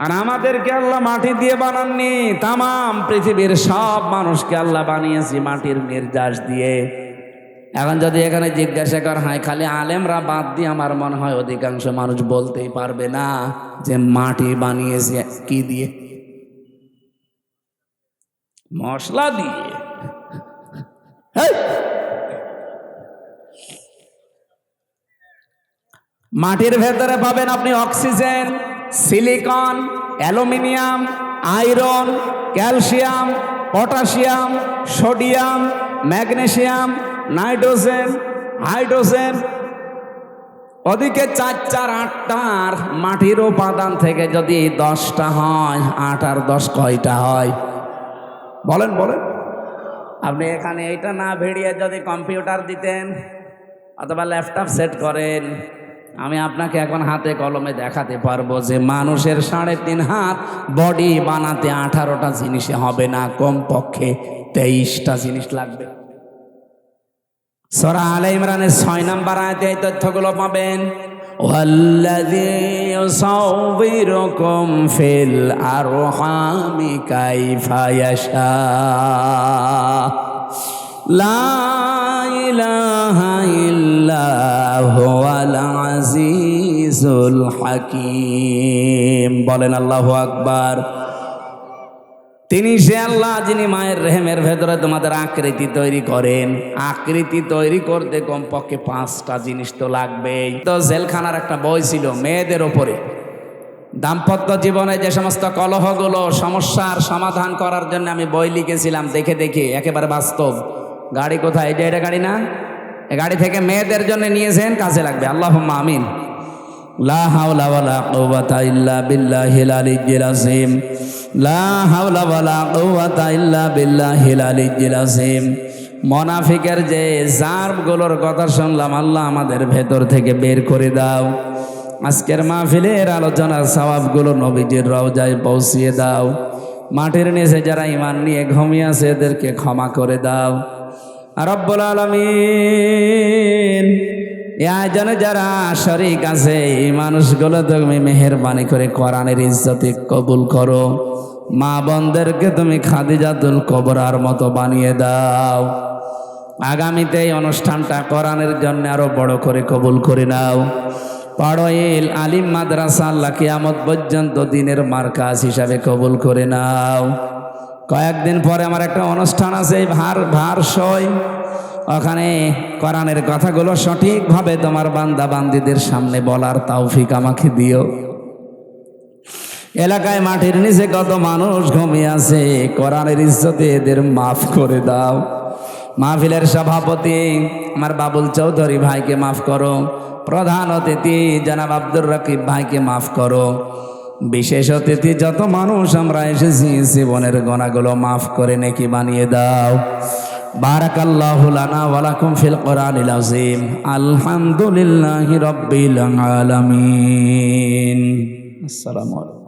আর আমাদেরকে আল্লাহ মাটি দিয়ে বানাননি, তামাম পৃথিবীর সব মানুষকে আল্লাহ বানিয়েছে মাটির নির্যাস দিয়ে। এখন যদি এখানে জিজ্ঞাসা করা হয় খালি আলেমরা বাদ দিয়ে, আমার মনে হয় অধিকাংশ মানুষ বলতেই পারবে না যে মাটি বানিয়েছে কি দিয়ে? মশলা দিয়ে। মাটির ভেতরে পাবেন আপনি oxygen, silicon, aluminium, iron, calcium, potassium, sodium, magnesium, nitrogen, hydrogen. ওদিকে 8টার মাটির উপাদান থেকে যদি 10টা হয়, 8 আর 10 কয়টা হয়? বলেন বলেন। আপনি এখানে এইটা না ভিড়িয়ে যদি কম্পিউটার দিতেন অথবা ল্যাপটপ সেট করেন, আমি আপনাকে এখন হাতে কলমে দেখাতে পারবো যে মানুষের 3.5 হাত বডি বানাতে 18টা জিনিসে হবে না, কমপক্ষে 23টা জিনিস লাগবে। সূরা আলে ইমরানের 6 নাম্বার আয়াতে এই তথ্যগুলো পাবেন। ওয়াল্লাযী ইউসাউবিরুকুম ফিল আরহামি কাইফা ইয়াশা লা ইলাহা ইল্লা হুয়াল আজিজুল হাকীম। বলেন আল্লাহু আকবার। তিনি সে আল্লাহ যিনি মায়ের রেহেমের ভেতরে তোমাদের আকৃতি তৈরি করেন। আকৃতি তৈরি করতে কমপক্ষে 5টা জিনিস তো লাগবেই। তো জেলখানার একটা বই ছিল মেয়েদের ওপরে, দাম্পত্য জীবনে যে সমস্ত কলহগুলো সমস্যার সমাধান করার জন্য আমি বই লিখেছিলাম দেখে দেখে, একেবারে বাস্তব। গাড়ি কোথায়? এই যে এটা গাড়ি না, এই গাড়ি থেকে মেয়েদের জন্য নিয়েছেন, কাজে লাগবে। আল্লাহুম্মা আমিন। লা হাওলা ওয়ালা কুওয়াতা ইল্লা বিল্লাহিল আলিয়্যিল আযীম। লা হাওলা ওয়ালা কুওয়াতা ইল্লা বিল্লাহিল আলিয়্যিল আযীম। মুনাফিকের যে জারগুলোর কথা শুনলাম, আল্লাহ আমাদের ভেতর থেকে বের করে দাও। আজকের মাহফিলের আলোচনার সওয়াবগুলো নবীজির রওজায় পৌঁছিয়ে দাও। মাটির নিচে যারা ঈমান নিয়ে ঘুমিয়ে আছে এদেরকে ক্ষমা করে দাও রব্বুল আলামিন। এই আয়োজনে যারা শরীক আছে এই মানুষগুলো তুমি মেহেরবানি করে কোরআনের ইজ্জতে কবুল করো। মা বোনদেরকে তুমি খাদিজাতুল কুবরার মতো বানিয়ে দাও। আগামীতে এই অনুষ্ঠানটা কোরআনের জন্য আরো বড় করে কবুল করে নাও। পাড়োইল আলিম মাদ্রাসা আল্লাহ কিয়ামত পর্যন্ত দিনের মার্কাজ হিসাবে কবুল করে নাও। কয়েকদিন পরে আমার একটা অনুষ্ঠান আছে ভারসই, ওখানে কোরআনের কথাগুলো সঠিকভাবে তোমার বান্দা বান্দীদের সামনে বলার তৌফিক আমাকে দিও। এলাকায় মাটির নিচে কত মানুষ ঘুমিয়ে আছে, কোরআনের ইজ্জতে এদের মাফ করে দাও। মাহফিলের সভাপতি আমার বাবুল চৌধুরী ভাইকে মাফ করো। প্রধান অতিথি জনাব আব্দুর রাকিব ভাইকে মাফ করো। বিশেষ অতিথি যত মানুষ আমরা এসেছি জীবনের গুনাহগুলো মাফ করে নেকি বানিয়ে দাও। বারাকাল্লাহু লানা ওয়া লাকুম ফিল কোরআনিল আযীম। আলহামদুলিল্লাহি রাব্বিল আলামিন। আসসালামু আলাইকুম।